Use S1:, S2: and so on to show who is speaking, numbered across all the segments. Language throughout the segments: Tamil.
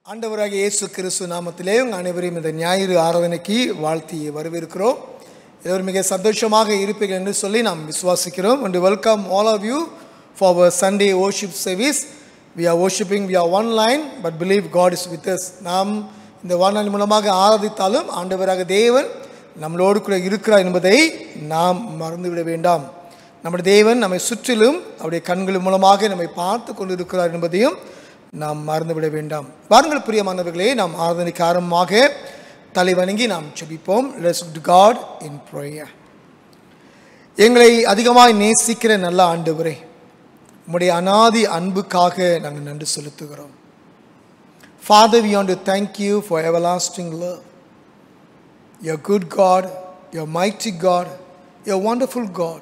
S1: ஆண்டவராகிய இயேசு கிறிஸ்து நாமத்திலே உங்கள் அனைவரையும் இந்த ஞாயிறு ஆராதனைக்கு வாழ்த்தி வரவேற்கிறோம். எல்லோரும் மிக சந்தோஷமாக இருப்பீர்கள் என்று சொல்லி நாம் விசுவாசிக்கிறோம். And welcome all of you for our Sunday worship service. We are worshiping, we are one line, but believe God is with us. நாம் இந்த வானொலி மூலமாக ஆராதித்தாலும் ஆண்டவராக தேவன் நம்மளோடு கூட இருக்கிறார் என்பதை நாம் மறந்துவிட வேண்டாம். நம்முடைய தேவன் நம்மை சுற்றிலும் அவருடைய கண்கள் மூலமாக நம்மை பார்த்து கொண்டு இருக்கிறார் என்பதையும் நாம் மறந்துவிட வேண்டாம். வாருங்கள் பிரியமானவர்களே, நாம் ஆராதனைக்கு ஆரம்பமாக தலை வணங்கி நாம் ஜெபிப்போம். Let's go to God in prayer. எங்களை அதிகமாய் நேசிக்கிற நல்ல ஆண்டவரே, உம்முடைய அநாதி அன்புக்காக நாங்கள் நன்றி செலுத்துகிறோம். Father, we want to thank you for everlasting love. You're good God, you're mighty God, you're wonderful God.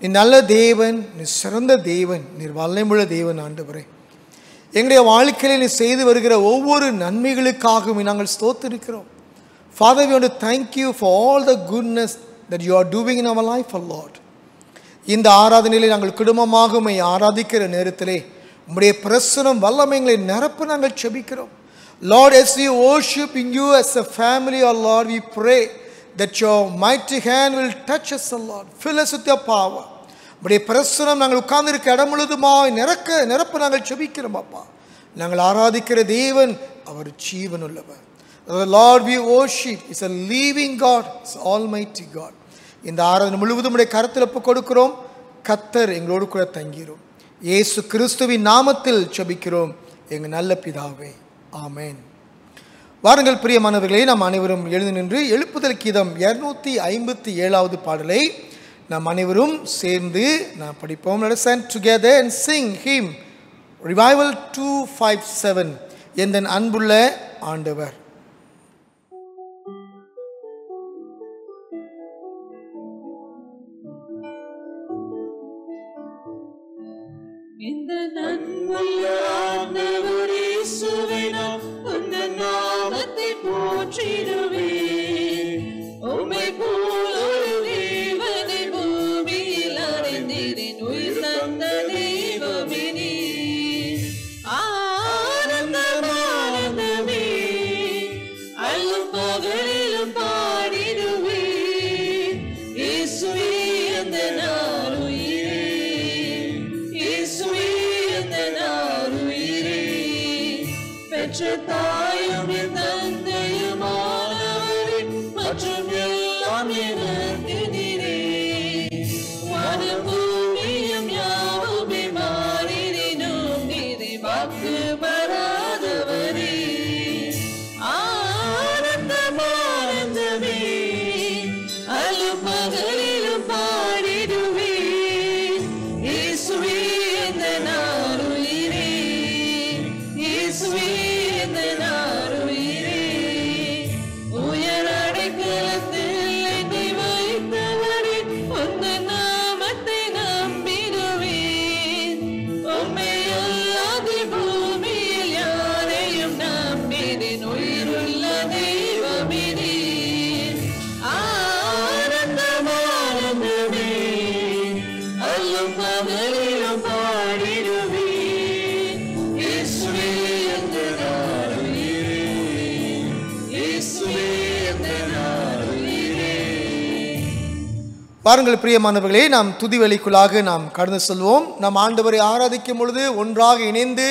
S1: நீ நல்ல தேவன், நீ சிறந்த தேவன், நீ வல்லமையுள்ள தேவன் ஆண்டவரே. எங்களுடைய வாழ்க்கையில் நீ செய்து வருகிற ஒவ்வொரு நன்மைகளுக்காகவும் நாங்கள் ஸ்தோத்திரிக்கிறோம். Father, we want to thank you for all the goodness that you are doing in our life, O Lord. இந்த ஆராதனையிலே நாங்கள் குடும்பமாக உம்மை ஆராதிக்கிற நேரத்திலே உம்முடைய பிரசன்னம் வல்லமைகளை நிரப்ப நாங்கள் ஜெபிக்கிறோம். Lord, as we worship in you as a family, O Lord, we pray that your mighty hand will touch us, O Lord. Fill us with your power. உம்முடைய பிரசன்னம் நாங்கள் உட்கார்ந்திருக்க இடம் முழுதுமாய் நிரப்ப நாங்கள் ஜெபிக்கிறோம் அப்பா. நாங்கள் ஆராதிக்கிற தேவன் அவர் ஜீவனுள்ளவர். Lord, we worship is a living God, is almighty God. இந்த ஆராதனை முழுவதும் உம்முடைய கரத்தில் ஒப்புக் கொடுக்கிறோம். கர்த்தர் எங்களோடு கூட தங்கிரும். இயேசு கிறிஸ்துவின் நாமத்தில் ஜெபிக்கிறோம் எங்கள் நல்ல பிதாவே, ஆமென். வாருங்கள் பிரியமானவர்களே, நாம் அனைவரும் எழுந்து நின்று எழுப்புதல் கீதம் 257வது பாடலை நாம் அனைவரும் சேர்ந்து நாம் படிப்போம். Let us stand together and sing hymn Revival 257, எந்தன் அன்புள்ள ஆண்டவர்.
S2: இந்த அன்புள்ள ஆண்டவர் இயேசுவே, நான் உந்தன் நாமத்தை போற்றிடுவேன். உம்மை போல் ஒரு தேவனை பூமியில் அறிந்தேன். உயிர் தந்த தெய்வமே நீர். ஆனந்தம் ஆனந்தமே, அல்லும் பகலிலும் பாடிடுவேன். இயேசுவே எந்தன் ஆருயிரே, இயேசுவே எந்தன் ஆருயிரே. பெற்ற தாயும் என் தந்தையுமானவரே, மற்றும் எல்லாம் எனக்கு நீரே. வானம் பூமியும் யாவுமே மாறினும் நீரை வாக்கு மாறாதவரே. ஆனந்தம் ஆனந்தமே, அல்லும் பகலிலும் பாடிடுவேன். இயேசுவே எந்தன் ஆருயிரே, இயேசுவே எந்தன் ஆருயிரே. உயர் அடைக்கலத்தில் என்னை வைத்தவரே, உந்தன் நாமத்தை நம்பிடுவேன். உம்மை அல்லாது பூமியில் யாரையும் நம்பினேன். உயிருள்ள தெய்வமே நீர். ஆனந்தம் ஆனந்தமே, அல்லும் பகலிலும் பாடிடுவேன். இயேசுவே எந்தன் ஆருயிரே, இயேசுவே எந்தன் ஆருயிரே.
S1: பாருங்கள் பிரியமானவர்களே, நாம் துதிவெளிக்குள்ளாக நாம் கடந்து செல்வோம். நாம் ஆண்டவரை ஆராதிக்கும் பொழுது ஒன்றாக இணைந்து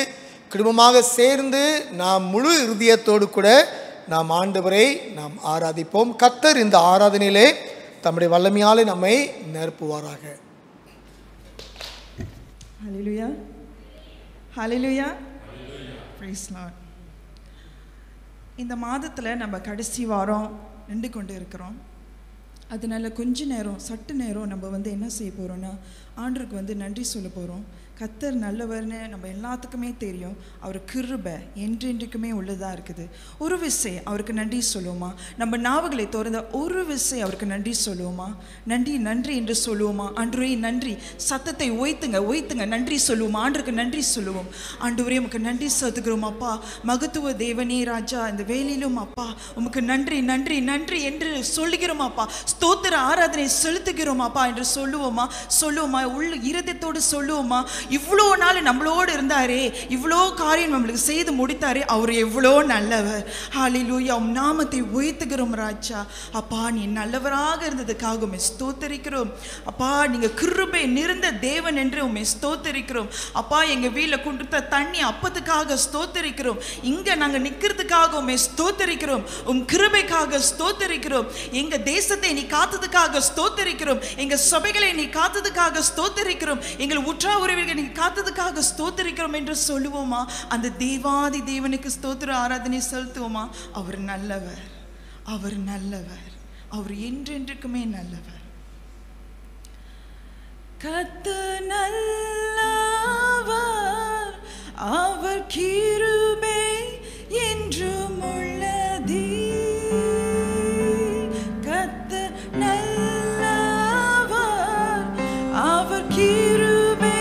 S1: குடும்பமாக சேர்ந்து நாம் முழு இருதயத்தோடு கூட நாம் ஆண்டவரை நாம் ஆராதிப்போம். கர்த்தர் இந்த ஆராதனையிலே தம்முடைய வல்லமையாலே நம்மை நிரப்புவாராக.
S3: Hallelujah. Hallelujah. Praise Lord. இந்த மாதத்தில் நம்ம கடைசி வாரம் நின்று கொண்டு இருக்கிறோம். அதனால கொஞ்ச நேரம் சட்டு நேரம் நம்ம என்ன செய்ய போகிறோன்னா, ஆண்டவருக்கு நன்றி சொல்ல போகிறோம். கர்த்தர் நல்லவர்னு நம்ம எல்லாத்துக்குமே தெரியும். அவர் கிருபை என்றென்றைக்குமே உள்ளதாக இருக்குது. ஒரு விசை அவருக்கு நன்றி சொல்லுவோமா? நம்ம நாவுகளை திறந்த ஒரு விசை அவருக்கு நன்றி சொல்லுவோமா? நன்றி நன்றி என்று சொல்லுவோமா? ஆண்டவரே நன்றி. சத்தத்தை ஓய்த்துங்க நன்றி சொல்லுவோமா? ஆண்டவருக்கு நன்றி சொல்லுவோம். ஆண்டவரே உமக்கு நன்றி செலுத்துகிறோம் அப்பா. மகத்துவ தேவனே ராஜா, இந்த வேலையிலும் அப்பா உமக்கு நன்றி நன்றி நன்றி என்று சொல்லுகிறோம் அப்பா. ஸ்தோத்திர ஆராதனை செலுத்துகிறோம் அப்பா என்று சொல்லுவோமா? உள்ள இருதயத்தோடு சொல்லுவோமா? இவ்வளோ நாள் நம்மளோடு இருந்தாரே, இவ்வளோ காரியம் நம்மளுக்கு செய்து முடித்தாரே, அவர் எவ்வளோ நல்லவர். ஹல்லேலூயா. உம் நாமத்தை உயர்த்துகிறோம் ராஜா. அப்பா, நீ நல்லவராக இருந்ததுக்காக உம்மை ஸ்தோத்தரிக்கிறோம். அப்பா, நீங்க கிருபை நிறைந்த தேவன் என்று உம்மை ஸ்தோத்தரிக்கிறோம். அப்பா, எங்க வீட்டில் கொடுத்த தண்ணி அப்பத்துக்காக ஸ்தோத்தரிக்கிறோம். இங்க நாங்க நிக்கிறதுக்காக உம்மை ஸ்தோத்தரிக்கிறோம். உம் கிருபைக்காக ஸ்தோத்தரிக்கிறோம். எங்க தேசத்தை நீ காத்ததுக்காக ஸ்தோத்தரிக்கிறோம். எங்க சபைகளை நீ காத்ததுக்காக ஸ்தோத்தரிக்கிறோம். எங்கள் உற்றா உறவுகளை நீ காத்ததுக்காக ஸ்தோத்தரிக்கிறோம் என்று சொல்லுவோமா? அந்த தேவாதி தேவனுக்கு ஸ்தோத்திர ஆராதனை செலுத்துவோமா? அவர் நல்லவர், அவர் நல்லவர், அவர் என்றென்றுக்குமே நல்லவர். கர்த்தர் நல்லவர், அவர் கிருபை என்றும் உள்ளதே. கர்த்தர் நல்லவர், அவர் கிருபை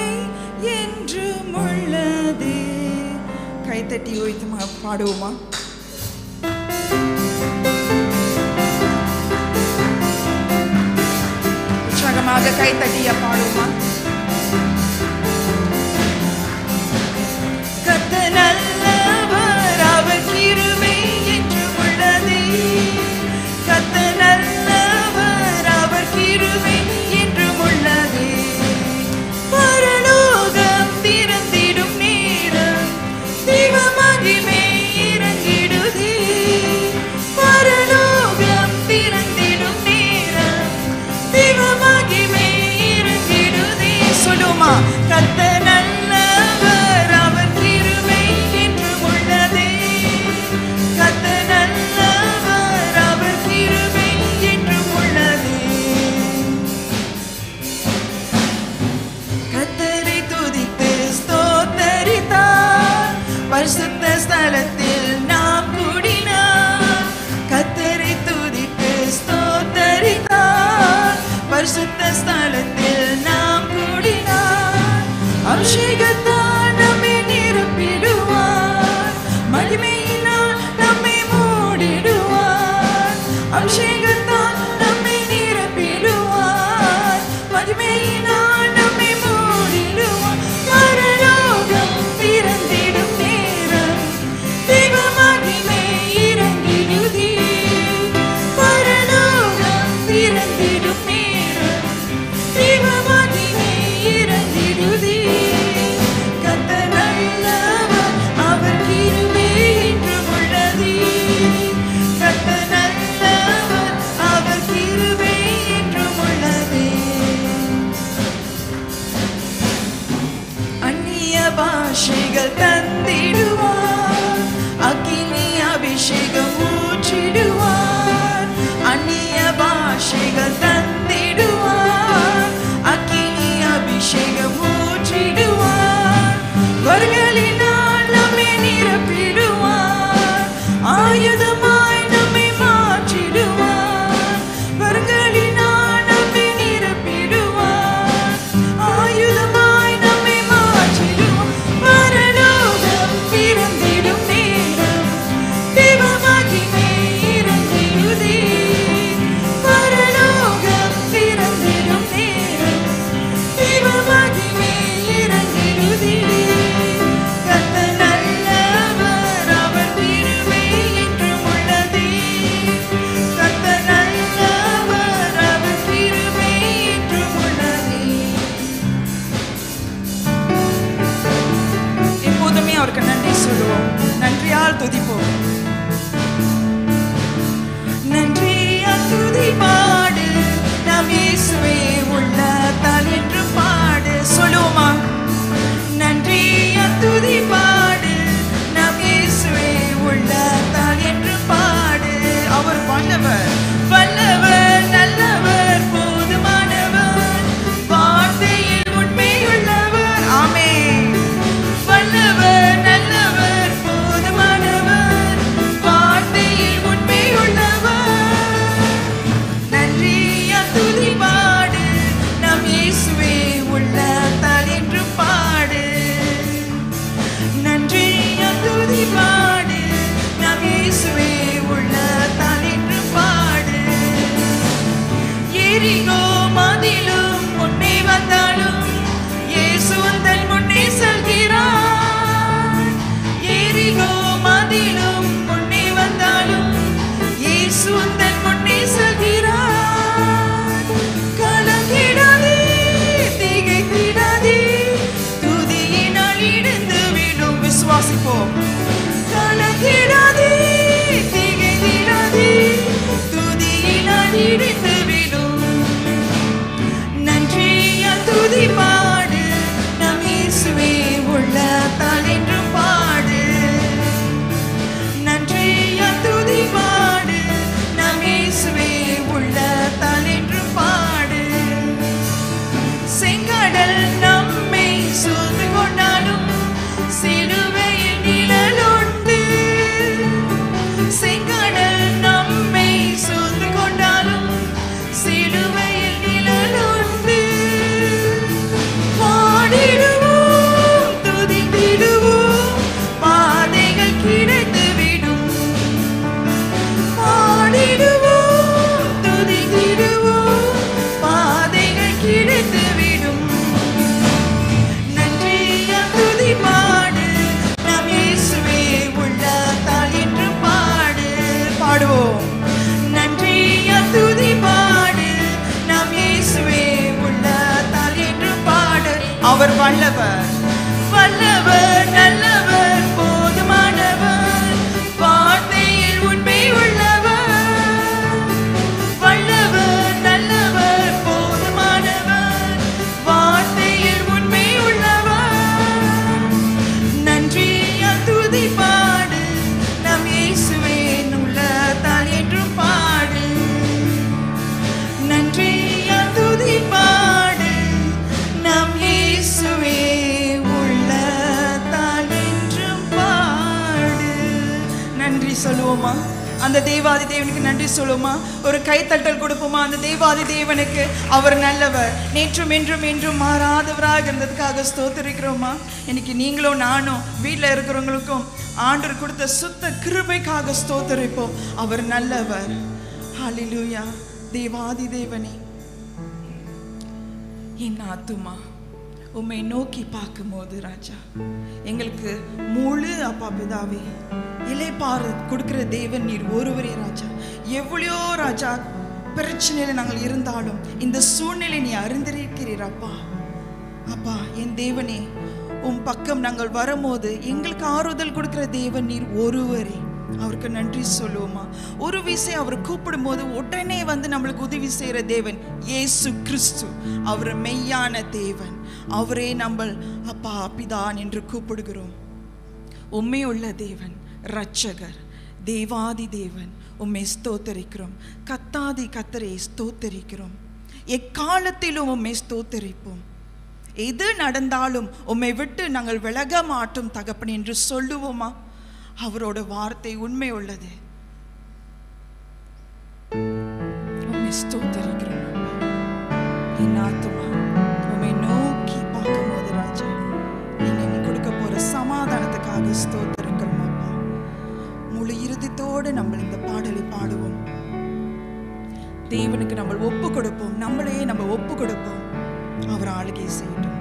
S3: என்றும் உள்ளதே. கைத்தட்டி உயர்த்தி பாடுவோமா? உற்சாகமாக கைத்தட்டிய பாடுவோமா? கர்த்தர் நல்லவர், அவர் கிருபை என்றும் உள்ளதே. கர்த்தர் நல்லவர், அவர் கிருபை என்றும் உள்ளதே. பரலோகம் திறந்திடும் நேரம் தேவ மகிமை இறங்கிடுதே. பரலோகம் திறந்திடும் நேரம் தேவ மகிமை இறங்கிடுதே. சொல்லுமா? கர்த்தர் நல்லவர், அவர் கிருபை என்றும் உள்ளதே. கர்த்தர் நல்லவர், அவர் கிருபை என்றும் உள்ளதே. கர்த்தரை துதித்து ஸ்தோத்தரித்தார், பரிசுத்த ஸ்தலத்தில் நாம் கூடினார். கர்த்தரை துதித்து ஸ்தோத்தரித்தார், பரிசுத்த ஸ்தலத்தில் நாம் கூடினார். அபிஷேகத்தால் நம்மை நிரப்பிடுவார், மகிமையினால் நம்மை மூடிடுவார். அபிஷேகத்தால் நம்மை நிரப்பிடுவார், மகிமையினால் நம்மை மூடிடுவார். பரலோகம் திறந்திடும் நேரம் தேவ மகிமை வாசிப்போம். கலங்கிடாதே, திகைத்திடாதே, துதியினால் இடித்துவிடும். நன்றியால் துதி பாடு, நம் இயேசுவே உள்ளத்தால் என்றும் பாடு. நன்றியால் துதி பாடு, நம் இயேசுவே உள்ளத்தால் என்றும் பாடு. செங்கடல் நம்மை சூழ்ந்து கொண்டாலும் சிலுவையில் நிழலுண்டு. செங்கடல் நம்மை சூழ்ந்து கொண்டாலும் சிலுவையில் நிழலுண்டு. பாடிடுவோம், துதித்திடுவோம், பாதைகள் கிடைத்துவிடும். பாடிடுவோம், துதித்திடுவோம், பாதைகள் கிடைத்துவிடும். நன்றியால் துதி பாடு, நம் இயேசுவே உள்ளத்தால் என்று பாடு. பாடுவோம். நன்றியால் துதி பாடு, நம் இயேசுவே உள்ளத்தால் என்று பாடு. அவர் வல்லவர், வல்லவர், நல்லவர், போதுமானவர், வார்த்தையில் உண்மை உள்ளவர். வல்லவர், நல்லவர், போதுமானவர், வார்த்தையில் உண்மை உள்ளவர். நன்றியால் துதி பாடு, நம் இயேசுவே உள்ளத்தால் என்றும் பாடு. நன்றியால் துதி பாடு, நம் இயேசுவே உள்ளத்தால் என்றும் பாடு. நன்றி சொல்லுவோமா? அந்த தேவாதி தேவனுக்கு நன்றி சொல்லுவோமா? ஒரு கைத்தட்டல் கொடுப்போமா அந்த தேவாதி தேவனுக்கு? அவர் நல்லவர், நேற்றும் என்றும் என்றும் மாறாதவராக இருந்ததுக்காக ஸ்தோத்திரிக்கிறோமா? இன்னைக்கு நீங்களும் நானும் வீட்டில் இருக்கிறவங்களுக்கும் ஆண்டவர் கொடுத்த சுத்த கிருபைக்காக ஸ்தோத்திரிப்போம். அவர் நல்லவர். ஹல்லேலூயா. தேவாதி தேவனே, என் ஆத்துமா உம்மை நோக்கி பார்க்கும்போது ராஜா, எங்களுக்கு முழு அப்பா பிதாவே இலைப்பாறு கொடுக்கிற தேவன் நீர் ஒருவரே ராஜா. எவ்வளோ ராஜா பிரச்சனையில் நாங்கள் இருந்தாலும் இந்த சூழ்நிலை நீ அறிந்திருக்கிறீர் அப்பா. அப்பா என் தேவனே, உன் பக்கம் நாங்கள் வரும்போது எங்களுக்கு ஆறுதல் கொடுக்கிற தேவன் நீர் ஒருவரே. அவருக்கு நன்றி சொல்லுவோமா? ஒரு விஷயம் அவர் கூப்பிடும் போது உடனே வந்து நம்மளுக்கு உதவி செய்கிற தேவன் இயேசு கிறிஸ்து. அவர் மெய்யான தேவன். அவரே நம்ம அப்பா பிதான் என்று கூப்பிடுகிறோம். உண்மையுள்ள தேவன், இரட்சகர், தேவாதி தேவன், உம்மை ஸ்தோத்தரிக்கிறோம். கத்தாதி கத்தரை ஸ்தோத்தரிக்கிறோம். எக்காலத்திலும் உம்மை ஸ்தோத்தரிப்போம். எது நடந்தாலும் உம்மை விட்டு நாங்கள் விலக மாட்டோம் தகப்பன் என்று சொல்லுவோமா? அவரோட வார்த்தை உண்மை உள்ளது. உம்மை ஸ்தோத்தரிக்கிறோம். என் ஆத்துமா உம்மை நோக்கி பார்க்கும்போது ராஜா, நீங்க எங்களுக்கு கொடுக்க போற சமாதானத்துக்காக ஸ்தோத்தரிக்கிறோம் அப்பா. முழு இறுதித்தோடு நம்ம இந்த பாடலை பாடுவோம். தேவனுக்கு நம்ம ஒப்பு கொடுப்போம். நம்மளே நம்ம ஒப்பு கொடுப்போம். அவர் ஆளுகை செய்யட்டும்.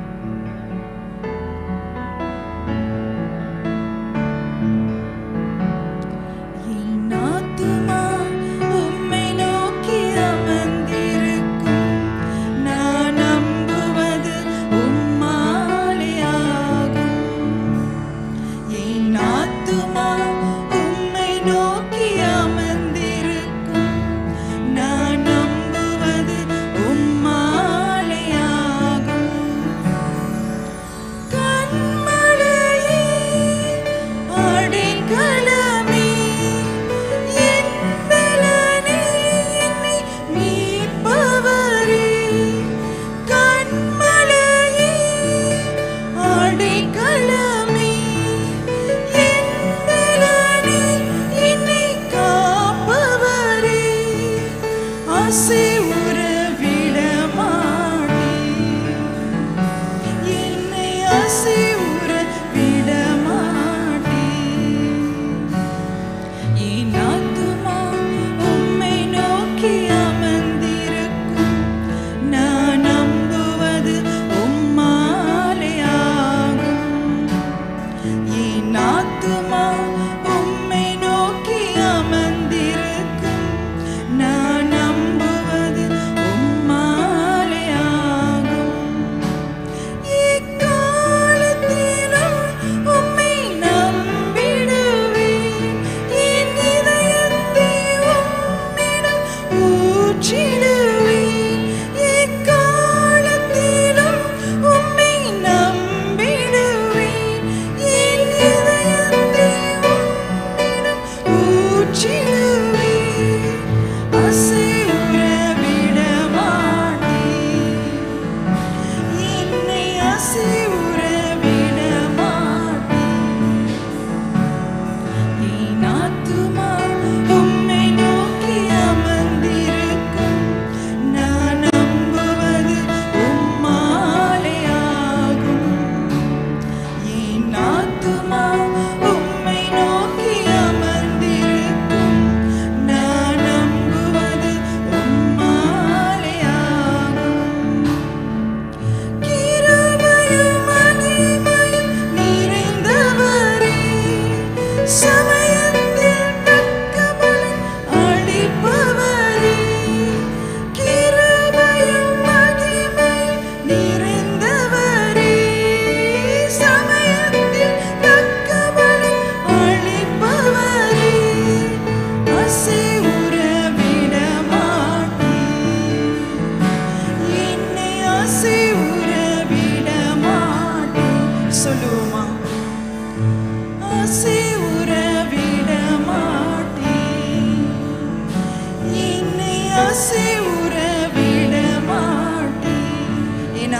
S3: அசைவுற விட மாட்டேன். என்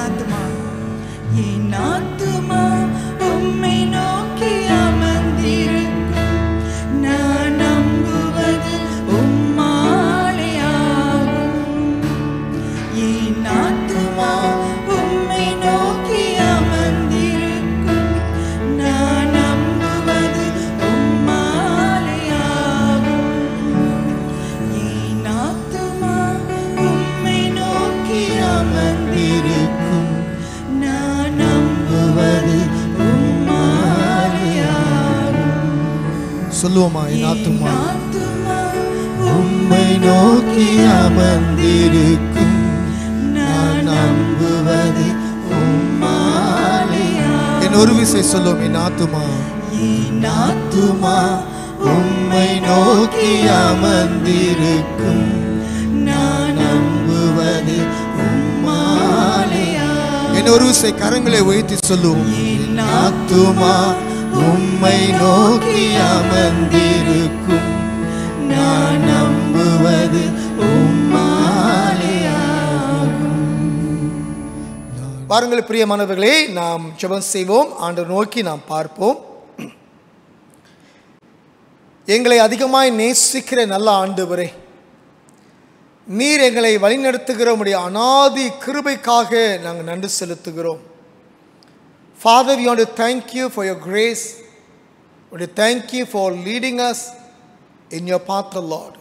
S3: ஆத்துமா உம்மை நோக்கி அமர்ந்திருக்கும். நான் நம்புவது உம்மாலேயாகும். என் ஆத்துமா உம்மை நோக்கி அமர்ந்திருக்கும். நான் நம்புவது உம்மாலேயாகும். என் ஆத்துமா உம்மை நோக்கி அமர்ந்திருக்கும். நான் நம்புவது உம்மாலேயாகும்.
S1: சொல்லுவோமா? என் ஆத்துமா
S2: உம்மை நோக்கி அமர்ந்திருக்கும். நான் நம்புவது உம்மாலேயாகும்.
S1: என் ஒரு விசை சொல்லுவோம். என் ஆத்துமா
S3: என்
S2: ஆத்துமா உம்மை நோக்கி அமர்ந்திருக்கும். நான் நம்புவது உம்மாலேயாகும்.
S1: என் ஒரு விசை கரங்களை உயர்த்தி சொல்லுவோம்.
S3: என்
S2: ஆத்துமா உம்மை நோக்கி அமர்ந்திருக்கும். நான் நம்புவது உம்மாலேயாகும்.
S1: பாருங்கள் பிரியமானவர்களே, நாம் ஜெபம் செய்வோம். ஆண்டவர் நோக்கி நாம் பார்ப்போம். எங்களை அதிகமாய் நேசிக்கிற நல்ல ஆண்டவரே, நீர் எங்களை வழிநடத்துகிற உம்முடைய அநாதி கிருபைக்காக நாங்கள் நன்றி செலுத்துகிறோம். Father, we want to thank you for your grace. We want to thank you for leading us in your path, Lord.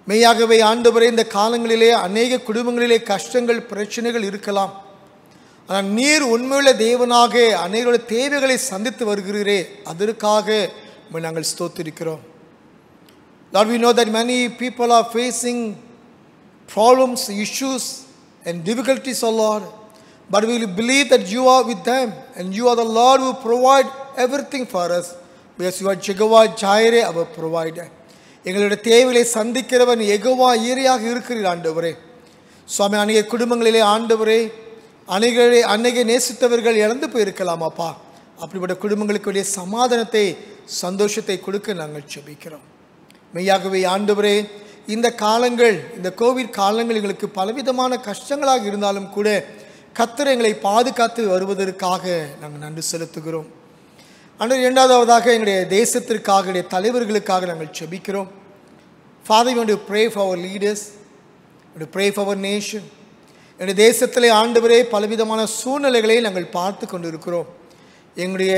S1: மெய்யாகவே ஆண்டவரே, இந்த காலங்களிலே அநேக குடும்பங்களிலே கஷ்டங்கள் பிரச்சனைகள் இருக்கலாம். ஆனால் நீர் உண்மையுள்ள தேவனாக அநேகருடைய தேவைகளை சந்தித்து வருகிறீரே, அதற்காக நாங்கள் ஸ்தோத்திரிக்கிறோம். Lord, we know that many people are facing problems, issues and difficulties, O Lord. But we will believe that you are with them and you are the Lord who provide everything for us, because you are Jehovah Jireh, our provider. எங்களுடைய தேவைகளை சந்திக்கிறவன் யெகோவா ஈரையாக இருக்கிறீர் ஆண்டவரே. சுவாமி, அநேக குடும்பங்களிலே ஆண்டவரே அநேக நேசித்தவர்கள் இழந்து போயிருக்கலாம் அப்பா. அப்படிப்பட்ட குடும்பங்களுக்கு வேண்டிய சமாதானத்தை சந்தோஷத்தை கொடுக்க நாங்கள் ஜெபிக்கிறோம். மெய்யாகவே ஆண்டவரே, இந்த காலங்கள், இந்த கோவிட் காலங்கள் எங்களுக்கு பலவிதமான கஷ்டங்களாக இருந்தாலும் கூட கர்த்தர் எங்களை பாதுகாத்து வருவதற்காக நாங்கள் நன்றி செலுத்துகிறோம். ஆண்டவர், இரண்டாவதாக எங்களுடைய தேசத்திற்காக, எங்களுடைய தலைவர்களுக்காக நாங்கள் ஜெபிக்கிறோம். Father, we want to pray for our leaders. We want to pray for our nation. எங்களுடைய தேசத்திலே ஆண்டவரே பலவிதமான சூழ்நிலைகளை நாங்கள் பார்த்து கொண்டு இருக்கிறோம். எங்களுடைய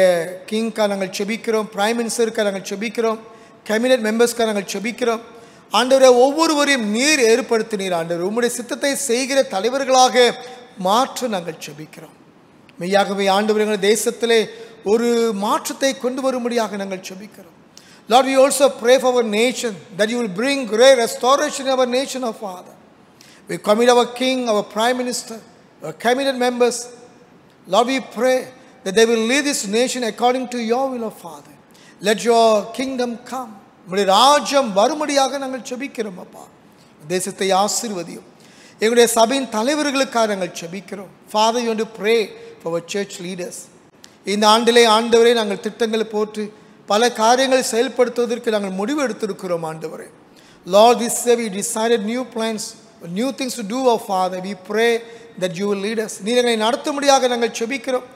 S1: கிங்காக நாங்கள் ஜெபிக்கிறோம், பிரைம் மினிஸ்டருக்காக நாங்கள் ஜெபிக்கிறோம், கேபினட் மெம்பர்ஸ்க்காக நாங்கள் ஜெபிக்கிறோம். ஆண்டவரே, ஒவ்வொருவரையும் நீர் ஏற்படுத்தினீர் ஆண்டவர். உம்முடைய சித்தத்தை செய்கிற தலைவர்களாக மாற்ற நாங்கள் ஜெபிக்கிறோம். மெய்யாகவே ஆண்டவர், எங்கள் தேசத்திலே ஒரு மாற்றத்தை கொண்டு வரும்படியாக நாங்கள் ஜெபிக்கிறோம். Lord, we also pray for our nation, that you will bring great restoration in our nation, our Father. We commit our king, our prime minister, our cabinet members. Lord, we pray that they will lead this nation according to your will, of Father. Let your kingdom come. உம்முடைய ராஜ்யம் வரும்படியாக நாங்கள் ஜெபிக்கிறோம் அப்பா. தேசத்தை ஆசீர்வதியும். எங்களுடைய சபையின் தலைவர்களுக்காக நாங்கள் ஜெபிக்கிறோம். Father, you want to pray for our church leaders. இந்த ஆண்டிலே ஆண்டவரே, நாங்கள் திட்டங்கள் போட்டு பல காரியங்களை செயல்படுத்துவதற்கு நாங்கள் முடிவு எடுத்திருக்கிறோம் ஆண்டவரே. Lord, this year we decided new plans, new things to do, our Father. We pray that you will lead us. நீர் எங்களை நடத்தும்படியாக நாங்கள் ஜெபிக்கிறோம்.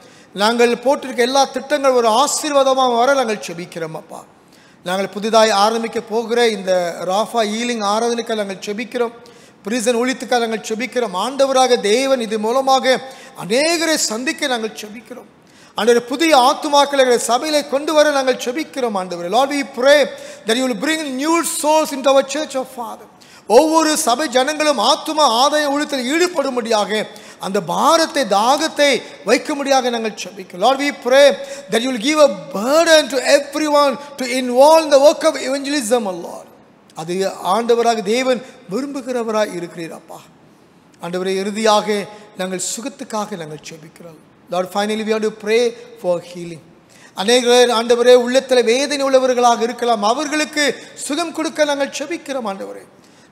S1: நாங்கள் போட்டிருக்க எல்லா திட்டங்கள் ஒரு ஆசீர்வாதமாக வர நாங்கள் ஜெபிக்கிறோம் அப்பா. நாங்கள் புதிதாய் ஆரம்பிக்க போகிற இந்த ராஃபா ஈலிங் ஆராதனைக்காக நாங்கள் ஜெபிக்கிறோம். பிரிசன் ஊழியத்துக்காக நாங்கள் ஜெபிக்கிறோம். ஆண்டவராக தேவன் இது மூலமாக அநேகரை சந்திக்க நாங்கள் ஜெபிக்கிறோம். ஆண்டவரே, புதிய ஆத்துமாக்களை சபையிலே கொண்டு வர நாங்கள் ஜெபிக்கிறோம் ஆண்டவரே. Lord, we pray that you will bring new souls into our church, of Father. ஒவ்வொரு சபை ஜனங்களும் ஆத்துமா ஆதாய ஊழியத்தில் ஈடுபடும்படியாக அந்த பாரத்தை தாகத்தை வைக்கும்படியாக நாங்கள் ஜெபிக்கிறோம். Lord, we pray that you will give a burden to everyone to involve in the work of evangelism, Lord. அது ஆண்டவராக தேவன் விரும்புகிறவராக இருக்கிறீர் அப்பா. ஆண்டவரே, இறுதியாக நாங்கள் சுகத்துக்காக நாங்கள் ஜெபிக்கிறோம். Lord, finally we want to pray for healing. அநேகர் ஆண்டவரே உள்ளத்தில் வேதனை உள்ளவர்களாக இருக்கலாம், அவர்களுக்கு சுகம் கொடுக்க நாங்கள் ஜெபிக்கிறோம் ஆண்டவரே.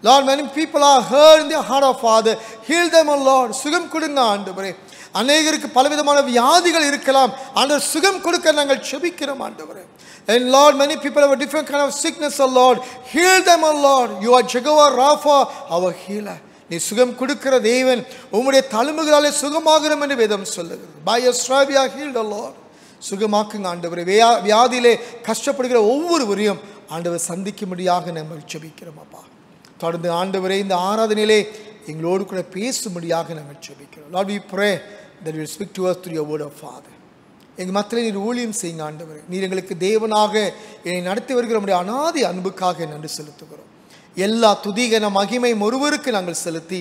S1: Lord, many people are hurt in their heart, of Father. Heal them, O Lord. சுகம் கொடுங்க ஆண்டவரே. அநேகருக்கு பலவிதமான வியாதிகள் இருக்கலாம். ஆண்டவர் சுகம் கொடுக்க நாங்கள் செபிக்கிறோம் ஆண்டவரே. And Lord, many people have a different kind of sickness, oh Lord. Heal them, oh Lord. You are Jehovah Rapha, our healer. நீ சுகம் கொடுக்கிற தேவன், உம்முடைய தழும்புகளாலே சுகமாகிறோம் என்று வேதம் சொல்லுகிறது. By your stripes we are healed, oh Lord. சுகமாக்குங்க ஆண்டவரே. வியாதியிலே கஷ்டப்படுகிற ஒவ்வொருவரையும் ஆண்டவர் சந்திக்கும்படியாக நம்ம ஜெபிக்கிறோம் அப்பா. தொடர்ந்து ஆண்டவரே இந்த ஆராதனையிலே எங்களோடு கூட பேசும்படியாக நம்ம ஜெபிக்கிறோம். Lord, we pray that you will speak to us through your word of Father. எங்கள் மத்தியில் நீர் ஊழியம் செய்யுங்க ஆண்டவரே. நீர் எங்களுக்கு தேவனாக என்னை நடத்தி வருகிற நம்முடைய அநாதி அன்புக்காக நன்றி செலுத்துகிறோம். எல்லா துதிகன மகிமை ஒருவருக்கு நாங்கள் செலுத்தி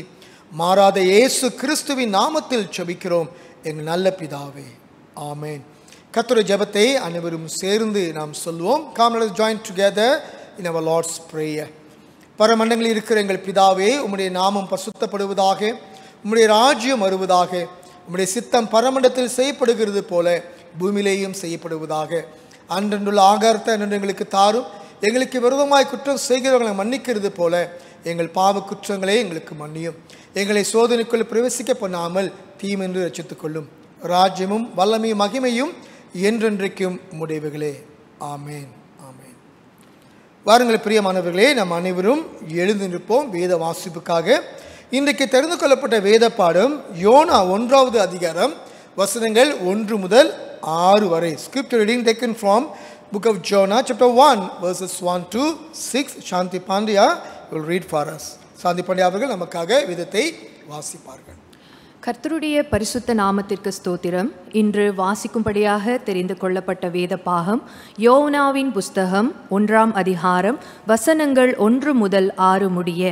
S1: மாறாத இயேசு கிறிஸ்துவின் நாமத்தில் ஜெபிக்கிறோம் எங்கள் நல்ல பிதாவே, ஆமென். கர்த்தருடைய ஜெபத்தை அனைவரும் சேர்ந்து நாம் சொல்வோம். Come, let us join together in our Lord's prayer. பரமண்டங்களில் இருக்கிற எங்கள் பிதாவே, உம்முடைய நாமம் பரிசுத்தப்படுவதாக, உம்முடைய ராஜ்யம் வருவதாக, உம்முடைய சித்தம் பரமண்டத்தில் செய்யப்படுகிறது போல பூமியிலேயும் செய்யப்படுவதாக. அன்றன்றுள்ள ஆகாரத்தை அன்று எங்களுக்கு தாரும். எங்களுக்கு விரோதமாய் குற்றம் செய்கிறவர்களை மன்னிக்கிறது போல எங்கள் பாவ குற்றங்களை எங்களுக்கு மன்னியும். எங்களை சோதனைக்குள் பிரவேசிக்க பண்ணாமல் தீமென்று ரட்சித்துக் கொள்ளும். ராஜ்யமும் வல்லமையும் மகிமையும் என்றென்றைக்கும் உம்முடையவைகளே, ஆமேன், ஆமேன். வாருங்கள் பிரியமானவர்களே, நாம் அனைவரும் எழுந்து நிற்போம் வேத வாசிப்புக்காக. இன்றைக்கு தெரிந்து கொள்ளப்பட்ட வேத பாடம் யோனா 1வது அதிகாரம் வசனங்கள் 1 முதல் 6 வரை. Scripture reading taken from book of Jonah chapter 1 verses 1 to 6. Shanti Pandya will read for us. சாந்தி பாண்டியா அவர்கள் நமக்காக வேதத்தை வாசிப்பார்கள்.
S4: கர்த்தருடைய பரிசுத்த நாமத்திற்கு ஸ்தோத்திரம். இன்று வாசிக்கும்படியாக தெரிந்து கொள்ளப்பட்ட வேத பாகம் யோனாவின் புஸ்தகம் 1ஆம் அதிகாரம் வசனங்கள் 1 முதல் 6 முடிய.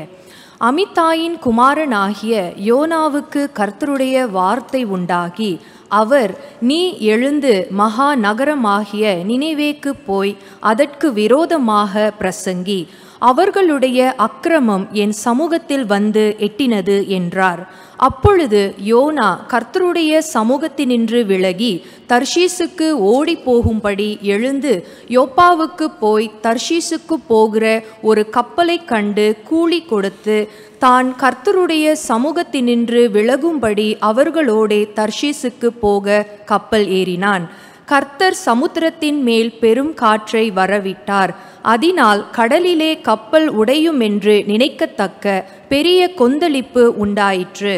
S4: அமித்தாயின் குமாரனாகிய யோனாவுக்கு கர்த்தருடைய வார்த்தை உண்டாகி, அவர், நீ எழுந்து மகா நகரமாகிய நினிவேக்கு போய் அதற்கு விரோதமாக பிரசங்கி, அவர்களுடைய அக்கிரமம் என் சமூகத்தில் வந்து எட்டினது என்றார். அப்பொழுது யோனா கர்த்தருடைய சமூகத்தினின்று விலகி தர்ஷீசுக்கு ஓடி போகும்படி எழுந்து யோப்பாவுக்கு போய் தர்ஷீசுக்கு போகிற ஒரு கப்பலை கண்டு கூலி கொடுத்து தான் கர்த்தருடைய சமூகத்தினின்று விலகும்படி அவர்களோடே தர்ஷீசுக்கு போக கப்பல் ஏறினான். கர்த்தர் சமுத்திரத்தின் மேல் பெரும் காற்றை வரவிட்டார். அதனால் கடலிலே கப்பல் உடையும் என்று நினைக்கத்தக்க பெரிய கொந்தளிப்பு உண்டாயிற்று.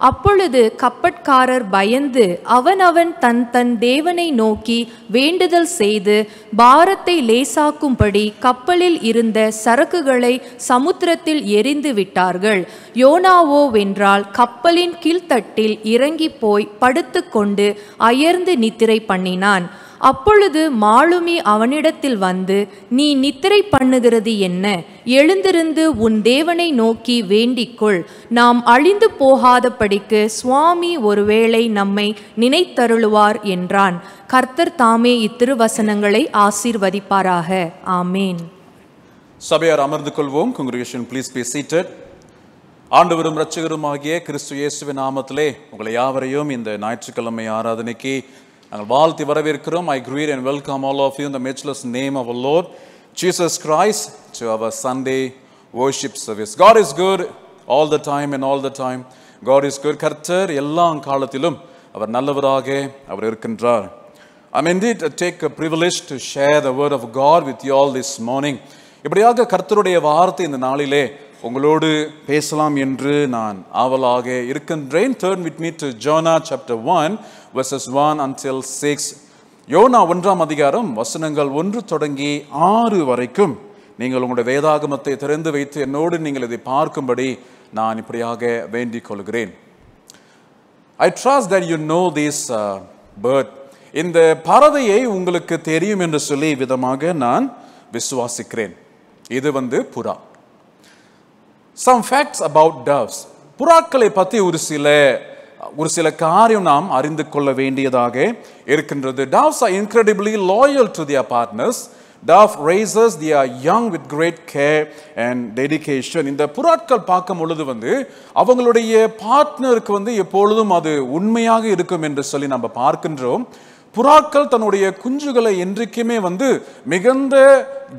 S4: அப்பொழுது கப்பற்காரர் பயந்து அவனவன் தன் தன் தேவனை நோக்கி வேண்டுதல் செய்து பாரத்தை லேசாக்கும்படி கப்பலில் இருந்த சரக்குகளை சமுத்திரத்தில் எறிந்து விட்டார்கள். யோனாவோ வென்றால் கப்பலின் கீழ்த்தட்டில் இறங்கி போய் படுத்து கொண்டு அயர்ந்து நித்திரை பண்ணினான். அப்பொழுது மாலுமி அவனிடத்தில் வந்து, நீ நித்திரை பண்ணுகிறது என்ன? எழுந்திருந்து உன் தேவனை நோக்கி வேண்டிக்கொள். நாம் அழிந்து போகாதபடிக்கு சுவாமி ஒருவேளை நம்மை நினைத்தருளுவார் என்றான். கர்த்தர் தாமே இத்திருவசனங்களை ஆசீர்வதிப்பாராக. ஆமேன்.
S5: சபையார் அமர்ந்து கொள்வோம். Congregation, please be seated. ஆண்டவரும் இரட்சகருமாகிய கிறிஸ்து இயேசுவின் நாமத்திலே உங்களை யாவரையும் இந்த ஞாயிற்றுக்கிழமை ஆராதனைக்கு நாங்கள் வாழ்த்தி வரவேற்கிறோம். I greet and welcome all of you in the matchless name of our Lord Jesus Christ to our Sunday worship service. God is good all the time and all the time. God is good. கர்த்தர் எல்லா காலத்திலும் அவர் நல்லவராக அவர் இருக்கின்றார். I'm indeed take a privilege to share the word of God with you all this morning. இப்படியாக கர்த்தருடைய வார்த்தை இந்த நாளிலே உங்களோடு பேசலாம் என்று நான் ஆவலாக இருக்கின்றேன். Turn with me to Jonah chapter 1 verses 1 until 6. YONO 1ஆம் அதிகாரம் வசனங்கள் 1 தொடங்கி 6 வரைக்கும் நீங்கள் உங்களுடைய வேதாகமத்தை திறந்து வைத்து என்னோடு நீங்கள் இதை பார்க்கும்படி நான் இப்படியாக வேண்டிக் கொள்கிறேன். I trust that you know this bird. இந்த பறவையை உங்களுக்கு தெரியும் என்று சொல்லி விதமாக நான் விசுவாசிக்கிறேன். இது புறா. Some facts about doves. புறாக்களை பற்றி ஒரு சில காரியம் நாம் அறிந்து கொள்ள வேண்டியதாக இருக்கின்றது. Doves are incredibly loyal to their partners. Dove raises their young with great care and dedication. இந்த புறாக்கள் பார்க்கும் பொழுது அவங்களுடைய பார்ட்னருக்கு எப்பொழுதும் அது உண்மையாக இருக்கும் என்று சொல்லி நம்ம பார்க்கின்றோம். புறாக்கள் தன்னுடைய குஞ்சுகளை என்றைக்குமே மிகுந்த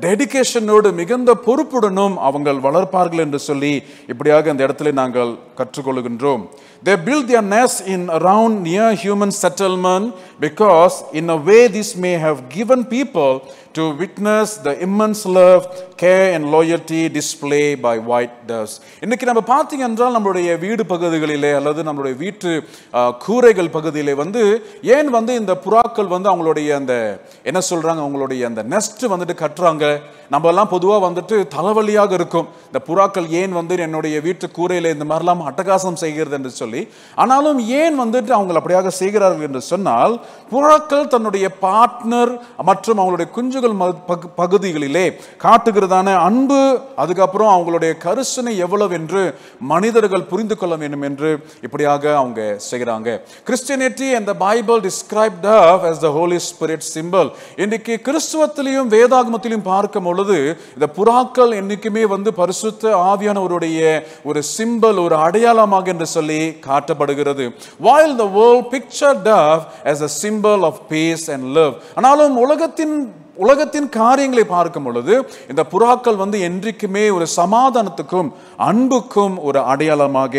S5: டெடிகேஷனோடு மிகுந்த பொறுப்புடனும் அவங்க வளர்ப்பார்கள் என்று சொல்லி இப்படியாக இந்த இடத்துல நாங்கள் கற்றுக்கொள்கின்றோம். They build their nest in around near human settlement because in a way this may have given people to witness the immense love, care and loyalty displayed by white doves. இன்னைக்கு நம்ம பார்த்தீங்க என்றால் நம்மளுடைய வீடு பகுதிகளிலே அல்லது நம்மளுடைய வீட்டு கூரைகள் பகுதியிலே ஏன் இந்த புறாக்கள் அவங்களுடைய அந்த என்ன சொல்றாங்க அவங்களுடைய அந்த நெஸ்ட் கட்டுறாங்க. நம்ம எல்லாம் பொதுவாக தலைவலியாக இருக்கும். இந்த புறாக்கள் ஏன் என்னுடைய வீட்டு கூரையில இந்த மாதிரிலாம் அட்டகாசம் செய்கிறது என்று சொல்லி, ஆனாலும் ஏன் அவங்க அப்படியாக செய்கிறார்கள் என்று சொன்னால், புறாக்கள் தன்னுடைய பார்ட்னர் மற்றும் அவங்களுடைய குஞ்சுகள் பகுதிகளிலே காட்டுகிறதான அன்பு, அதுக்கப்புறம் அவங்களுடைய கரிசனை எவ்வளவு என்று மனிதர்கள் புரிந்து கொள்ள வேண்டும் என்று இப்படியாக அவங்க செய்கிறாங்க. Christianity and the Bible described dove as the Holy Spirit symbol. இன்னைக்கு கிறிஸ்துவத்திலையும் வேதாகமத்திலையும் பார்க்கும் பொழுது இந்த புறாக்கள் என்னைக்குமே பரிசுத்த ஆவியானவருடைய ஒரு சிம்பல், ஒரு அடையாளமாக என்று சொல்லி காட்டப்படுகிறது. While the world pictured dove as a symbol of peace and love, ஆனாலும் உலகத்தின் காரியங்களை பார்க்கும் பொழுது இந்த புறாக்கள் என்றைக்குமே ஒரு சமாதானத்துக்கும் அன்புக்கும் ஒரு அடையாளமாக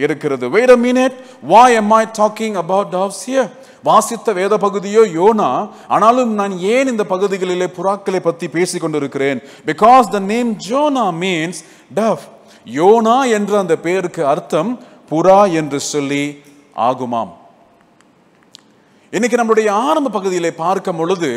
S5: இருக்கிறது. Wait a minute, why am I talking about doves here? வாசித்த வேத பகுதியோ யோனா, ஆனாலும் நான் ஏன் இந்த பகுதிகளிலே புறாக்களை பற்றி பேசிக் கொண்டிருக்கிறேன்? Because the name Jonah means dove. Jonah என்ற அந்த பெயருக்கு அர்த்தம் புறா என்று சொல்லி ஆகுமாம். இன்னைக்கு நம்முடைய ஆரம்ப பகுதியிலே பார்க்கும் பொழுது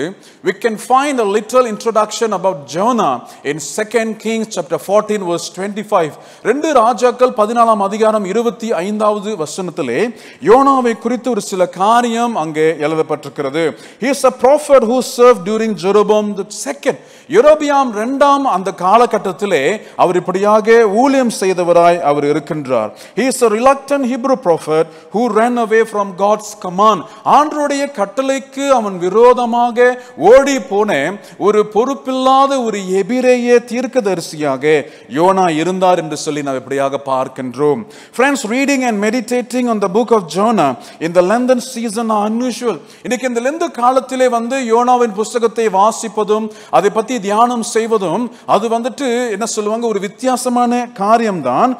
S5: we can find a little introduction about Jonah in 2 Kings chapter 14 verse 25. 2 ராஜாக்கள் 14ஆம் அதிகாரம் 25வது வசனத்திலே யோனாவை குறித்து ஒரு சில காரியம் அங்கே எழுதப்பட்டிருக்கிறது. He is a prophet who served during Jeroboam the second. யெரொபெயாம் இரண்டாம் அந்த காலகட்டத்திலே அவர் இப்படியாக ஊழியம் செய்தவராய் அவர் இருக்கின்றார். He is a reluctant Hebrew prophet who ran away from God's command. ஆண்டவருடைய கட்டளைக்கு அவன் விரோதமாக ஓடி போன ஒரு பொறுப்பில்லாத ஒரு எபிரேய தீர்க்கதரிசியாக யோனா இருந்தார் என்று சொல்லி நாம் இப்படியாக பார்க்கின்றோம். Friends, reading and meditating on the book of Jonah in the Lenten season are unusual. இன்னைக்கு இந்த லெந்து காலத்திலே யோனாவின் புத்தகத்தை வாசிப்பதும் அதை பற்றி தியானம் செய்வதும் அது என்ன சொல்லுவாங்க, ஒரு வித்தியாசமான காரியம்தான்.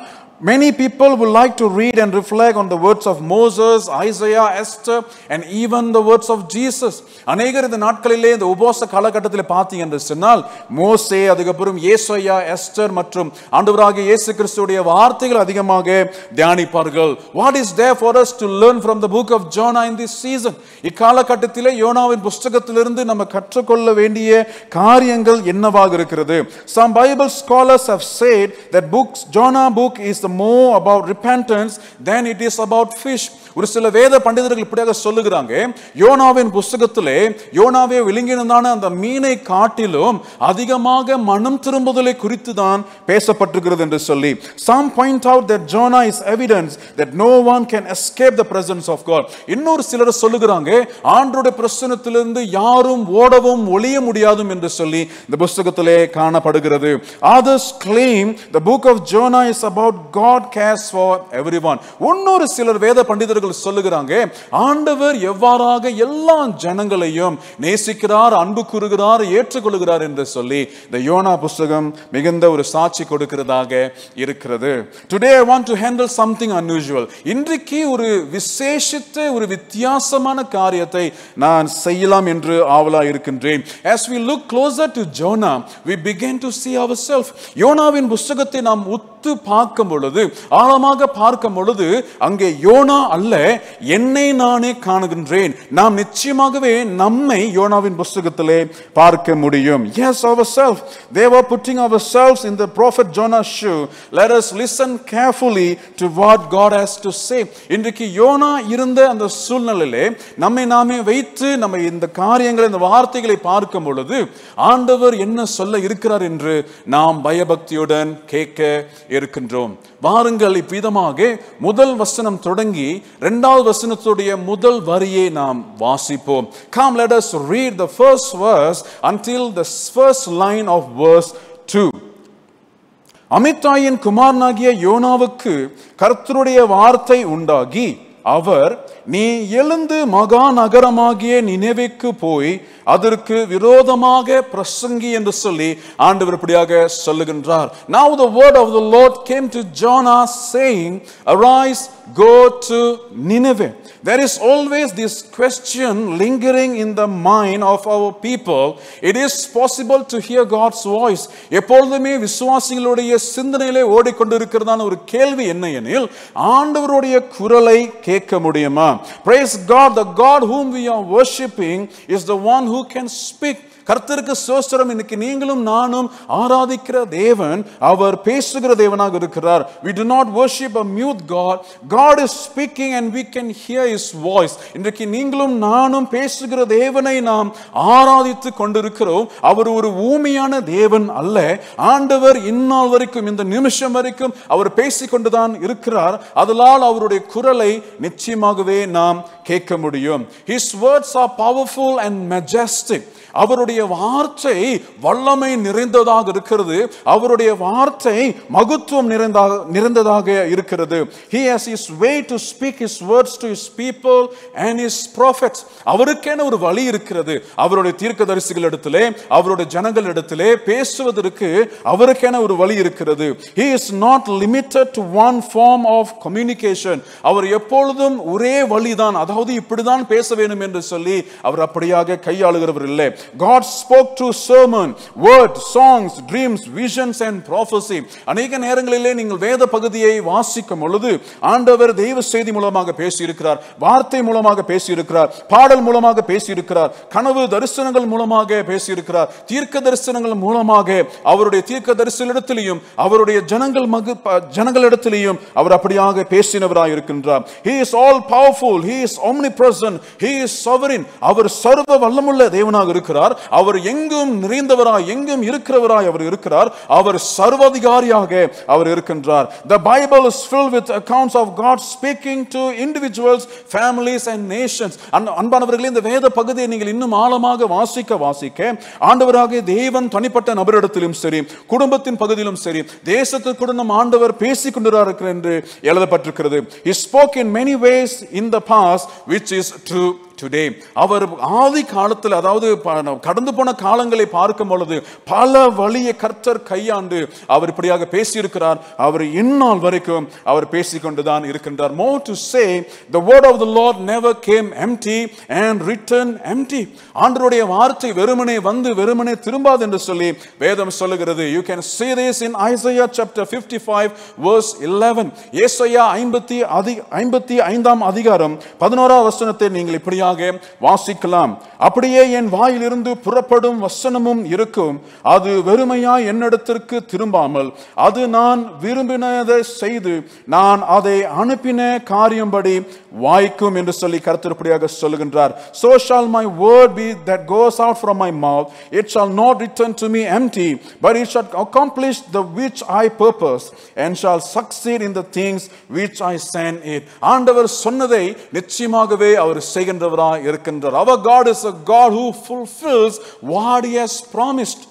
S5: Many people would like to read and reflect on the words of Moses, Isaiah, Esther and even the words of Jesus. அநேகர் இந்த நாட்களிலே இந்த உபவாச காலகட்டத்தில் பார்த்தீங்க என்று சொன்னால் மோசே, அதுக்கப்புறம் ஏசாயா, எஸ்தர் மற்றும் ஆண்டவராகிய இயேசு கிறிஸ்துவுடைய வார்த்தைகள் அதிகமாக தியானிப்பார்கள். What is there for us to learn from the book of Jonah in this season? இக்காலகட்டத்திலே யோனாவின் புத்தகத்திலிருந்து நம்ம கற்றுக்கொள்ள வேண்டிய காரியங்கள் என்னவாக இருக்கிறது? Some Bible scholars have said that Jonah book is the more about repentance than it is about fish. ஒரு சில வேத பண்டிதர்கள் இப்படியாக சொல்லுகிறாங்க, யோனாவின் புத்தகத்திலே யோனாவே விழுங்கினான அந்த மீனை காட்டிலும் அதிகமாக மனம் திரும்புதலை குறித்து தான் பேசப்பட்டிருக்கிறது என்று சொல்லி. Some point out that Jonah is evidence that no one can escape the presence of God. இன்னொரு சிலர் சொல்லுகிறாங்க ஆண்டவருடைய பிரசன்னத்திலிருந்து யாரும் ஓடவும் ஒளிய முடியாது என்று சொல்லி இந்த புத்தகத்திலே காணப்படுகிறது. Others claim the book of Jonah is about God cares for everyone. இன்னொரு சிலர் வேத பண்டிதர்கள் சொல்லுகிறாங்க ஆண்டவர் எவ்வாறாக எல்லா ஜனங்களையும் நேசிக்கிறார், அன்பு கூறுகிறார், ஏற்றுக்கொள்கிறார் என்று சொல்லி இந்த யோனா புத்தகம் மிகுந்த ஒரு சாட்சி கொடுக்கிறதாக இருக்கிறது. Today I want to handle something unusual. இன்றைக்கு ஒரு விசேஷித்த ஒரு வித்தியாசமான காரியத்தை நான் செய்யலாம் என்று ஆவலா இருக்கின்றேன். As we look closer to Jonah, we begin to see ourselves. யோனாவின் புத்தகத்தை நாம் உத்து பார்க்கும் பொழுது, ஆழமாக பார்க்கும் பொழுது அங்கே யோனா அல்ல என்னை நானே காணுகின்றேன். நாம் நிச்சயமாகவே நம்மை யோனாவின் புத்தகத்திலே பார்க்க முடியும். Yes, ourselves. They were putting ourselves in the prophet Jonah's shoe. Let us listen carefully to what God has to say. இன்றைக்கு யோனா இருந்த அந்த சூழ்நிலையிலே நம்மை நாமே வைத்து நம்ம இந்த காரியங்களை, இந்த வார்த்தைகளை பார்க்கும் பொழுது ஆண்டவர் என்ன சொல்ல இருக்கிறார் என்று நாம் பயபக்தியுடன் கேட்க இருக்கின்றோம். வாருங்கள் இவ்விதமாக முதல் வசனம் தொடங்கி இரண்டாவது வசனத்துடைய முதல் வரியை நாம் வாசிப்போம். Come, let us read the first verse until the first line of verse 2. அமித்தாயின் குமாரனாகிய யோனாவுக்கு கர்த்தருடைய வார்த்தை உண்டாகி, அவர், நீ எழுந்து மகா நகரமாகிய நினிவேக்கு போய் அதற்கு விரோதமாக பிரசங்கி என்று சொல்லி ஆண்டவர் இப்படியாக சொல்லுகின்றார். Now the word of the Lord came to Jonah saying, arise, go to Nineveh. There is always this question lingering in the mind of our people. It is possible to hear God's voice. எப்பொழுதுமே விசுவாசிகளுடைய சிந்தனையிலே ஓடிக்கொண்டிருக்கிறதான ஒரு கேள்வி என்ன எனில், ஆண்டவருடைய குரலை கேட்க முடியுமா? Praise God, the God whom we are worshiping is the one who can speak. கர்த்தருக்கு ஸ்தோத்திரம். இன்னைக்கு நீங்களும் நானும் ஆராதிக்கிற தேவன் அவர் பேசுகிற தேவனாக இருக்கிறார். We do not worship a mute God. God is speaking and we can hear his voice. இன்றைக்கு நீங்களும் நானும் பேசுகிற தேவனை நாம் ஆராதித்து கொண்டிருக்கிறோம். அவர் ஒரு ஊமையான தேவன் அல்ல. ஆண்டவர் இந்நாள் வரைக்கும், இந்த நிமிஷம் வரைக்கும் அவர் பேசிக்கொண்டுதான் இருக்கிறார். அதனால் அவருடைய குரலை நிச்சயமாகவே நாம் கேட்க முடியும். His words are powerful and majestic. அவருடைய வார்த்தை வல்லமை நிறைந்ததாக இருக்கிறது. அவருடைய வார்த்தை மகத்துவம் நிறைந்ததாக இருக்கிறது. He has his way to speak his words to his people and his prophets. அவருக்கென ஒரு வழி இருக்கிறது. அவருடைய தீர்க்கதரிசிகளிடத்திலே, அவருடைய ஜனங்களிடத்திலே பேசுவதற்கு அவருக்கென ஒரு வழி இருக்கிறது. He is not limited to one form of communication. அவர் எப்பொழுதும் ஒரே வழிதான், அதாவது இப்படிதான் பேச வேண்டும் என்று சொல்லி அவர் அப்படியாக கையாளுகிறவர் இல்லை. God spoke through sermon, word, songs, dreams, visions and prophecy. அநேக நேரங்களிலே நீங்கள் வேத பகுதியை வாசிக்கும் பொழுது ஆண்டவர் தெய்வ செய்தி மூலமாக பேசியிருக்கிறார், வார்த்தை மூலமாக பேசியிருக்கிறார், பாடல் மூலமாக பேசியிருக்கிறார், கனவு தரிசனங்கள் மூலமாக பேசியிருக்கிறார், தீர்க்க தரிசனங்கள் மூலமாக அவருடைய தீர்க்க தரிசனத்திலும் அவருடைய ஜனங்களிடத்திலும் அவர் அப்படியாக பேசினவராய் இருக்கின்றார். He is all powerful, he is omnipresent, he is sovereign. அவர் சர்வ வல்லமுள்ள தேவனாக இருக்கிறார். அவர் எங்கும் நிறைந்தவராய், எங்கும் இருக்கிறவராய் அவர் இருக்கிறார். அவர் சர்வாதிகாரியாக அவர் இருக்கின்றார். The Bible is filled with accounts of God speaking to individuals, families and nations. அன்பானவர்களே, இந்த வேத பகுதியை நீங்கள் இன்னும் ஆழமாக வாசிக்க ஆண்டவராகிய தேவன் தனிப்பட்ட நபரிடத்திலும் சரி, குடும்பத்தின் பகுதியிலும் சரி, தேசத்திற்கு நம் ஆண்டவர் பேசிக் கொண்டிருக்கிறார் என்று எழுதப்பட்டிருக்கிறது. He spoke in many ways in the past which is true today. அவர் ஆதி காலத்தில், அதாவது கடந்து போன காலங்களை பார்க்கும் பொழுது பல வழியை கர்த்தர் கையாண்டு அவர் இப்படியாக பேசியிருக்கிறார். அவர் இந்நாள் வரைக்கும் அவர் பேசிக்கொண்டுதான் இருக்கின்றார். More to say, the word of the Lord never came empty and returned empty. ஆண்டவருடைய வார்த்தை வெறுமனே வந்து வெறுமனே திரும்பாது என்று சொல்லி வேதம் சொல்லுகிறது. You can see this in Isaiah chapter 55 verse 11. ஏசாயா 55ஆம் அதிகாரம் 11ஆம் வசனத்தை நீங்கள் இப்படியாக வாசிக்கலாம். அப்படியே என் வாயிலிருந்து புறப்படும் வசனமும் இருக்கும், அது வெறுமையாய் என்னிடத்திற்கு திரும்பாமல் அது நான் விரும்பினதை செய்து நான் அதை அனுப்பின காரியம்படி வாய்க்கும் என்று சொல்லி கர்த்தர் இப்படியாக சொல்லுகின்றார். So shall my word be that goes out from my mouth, it shall not return to me empty, but it shall accomplish the which I purpose and shall succeed in the things which I send it. ஆண்டவர் சொன்னதை நிச்சயமாகவே அவர் செய்கின்றவராய் இருக்கின்றார். Our God is a God who fulfills what he has promised.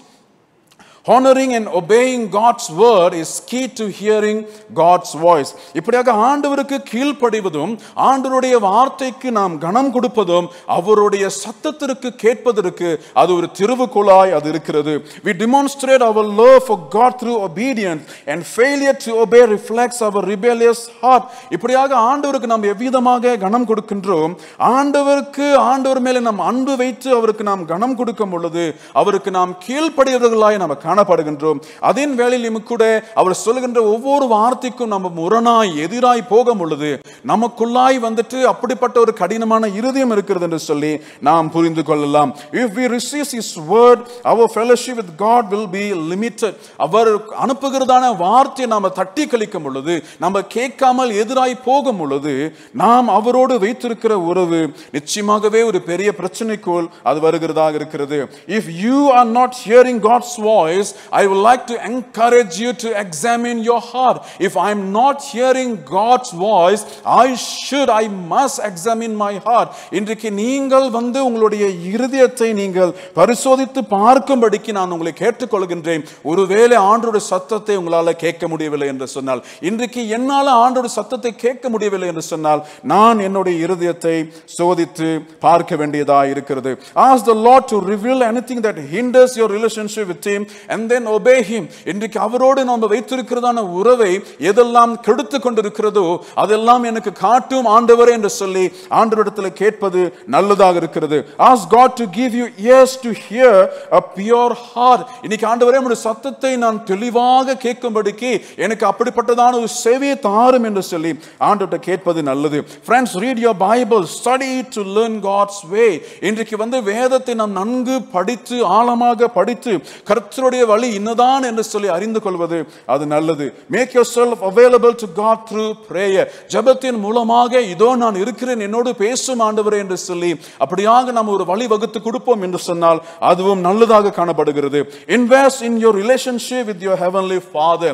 S5: Honoring and obeying God's word is key to hearing God's voice. இப்படியாக ஆண்டவருக்கு கீழ்ப்படிவதும் ஆண்டவருடைய வார்த்தைக்கு நாம் கனம் கொடுப்பதும் அவருடைய சத்தத்திற்கு கேட்பதற்கு அது ஒரு திருவுகோலாய் அது இருக்கிறது. We demonstrate our love for God through obedience, and failure to obey reflects our rebellious heart. இப்படியாக ஆண்டவருக்கு நாம் எவ்விதமாக கனம் கொடுக்கின்றோம், ஆண்டவர் மேலே நாம் அன்பு வைத்து அவருக்கு நாம் கனம் கொடுக்கும் பொழுது அவருக்கு நாம் கீழ்ப்படியவர்களாய் நாம் காணப்படுகின்றோம். அதன் வேளையிலும் கூட அவர் சொல்லுகின்ற ஒவ்வொரு வார்த்தைக்கும் நம்ம முரணாய் எதிராய் போகும் பொழுது நமக்குள்ளாய் வந்துட்டு அப்படிப்பட்ட ஒரு கடினமான இருதயம் இருக்கிறது என்று சொல்லி நாம் புரிந்து கொள்ளலாம். If we resist his word, our fellowship with God will be limited. அவர் அனுப்புகிறதான வார்த்தையை நாம தட்டி கழிக்கும் பொழுது, நம்ம கேட்காமல் எதிராய் போகும் பொழுது நாம் அவரோடு வைத்திருக்கிற உறவு நிச்சயமாகவே ஒரு பெரிய பிரச்சனைக்குள் அது வருகிறதாக இருக்கிறது. If you are not hearing God's voice, voice, I would like to encourage you to examine your heart. If I'm not hearing God's voice, I must examine my heart. இன்றைக்கு நீங்கள் வந்து உங்களுடைய இருதயத்தை நீங்கள் பரிசோதித்து பார்க்கும்படிக்கு நான் உங்களை கேட்டுக்கொள்கின்றேன். ஒருவேளை ஆண்டவருடைய சத்தத்தை உங்களால் கேட்க முடியவில்லை என்று சொன்னால், இன்றைக்கு என்னால் ஆண்டவருடைய சத்தத்தை கேட்க முடியவில்லை என்று சொன்னால், நான் என்னுடைய இருதயத்தை சோதித்து பார்க்க வேண்டியதா இருக்கிறது. Ask the Lord to reveal anything that hinders your relationship with him and then obey him. இன்றைக்கு அவரோடு நாம் வைத்திருக்கிறதான உறவை எதெல்லாம் கெடுத்து கொண்டிருக்கிறதோ அதெல்லாம் எனக்கு காட்டும் ஆண்டவரே என்று சொல்லி ஆண்டவரிடத்தில் கேட்பது நல்லதாக இருக்கிறது. Ask God to give you ears to hear a pure heart. இன்னைக்கு ஆண்டவரே உம்முடைய சத்தத்தை நான் தெளிவாக கேட்கும்படிக்கு எனக்கு அப்படிப்பட்டதான ஒரு செவியை தாரும் என்று சொல்லி ஆண்டவர்கிட்ட கேட்பது நல்லது. Friends, read your Bible, study to learn God's way. இன்றைக்கு வந்து வேதத்தை நாம் நன்கு படித்து ஆழமாக படித்து கர்த்தருடைய வழி இன்னதான் என்று சொல்லி அறிந்து கொள்வது அது நல்லது. Make yourself available to God through prayer. ஜெபத்தின் மூலமாக இதோ நான் இருக்கிறேன், என்னோடு பேசும் ஆண்டவரே என்று சொல்லி அப்படியாக நாம் ஒரு வழி வகுத்து கொடுப்போம் என்று சொன்னால் அதுவும் நல்லதாக காணப்படுகிறது. Invest in your relationship with your heavenly Father.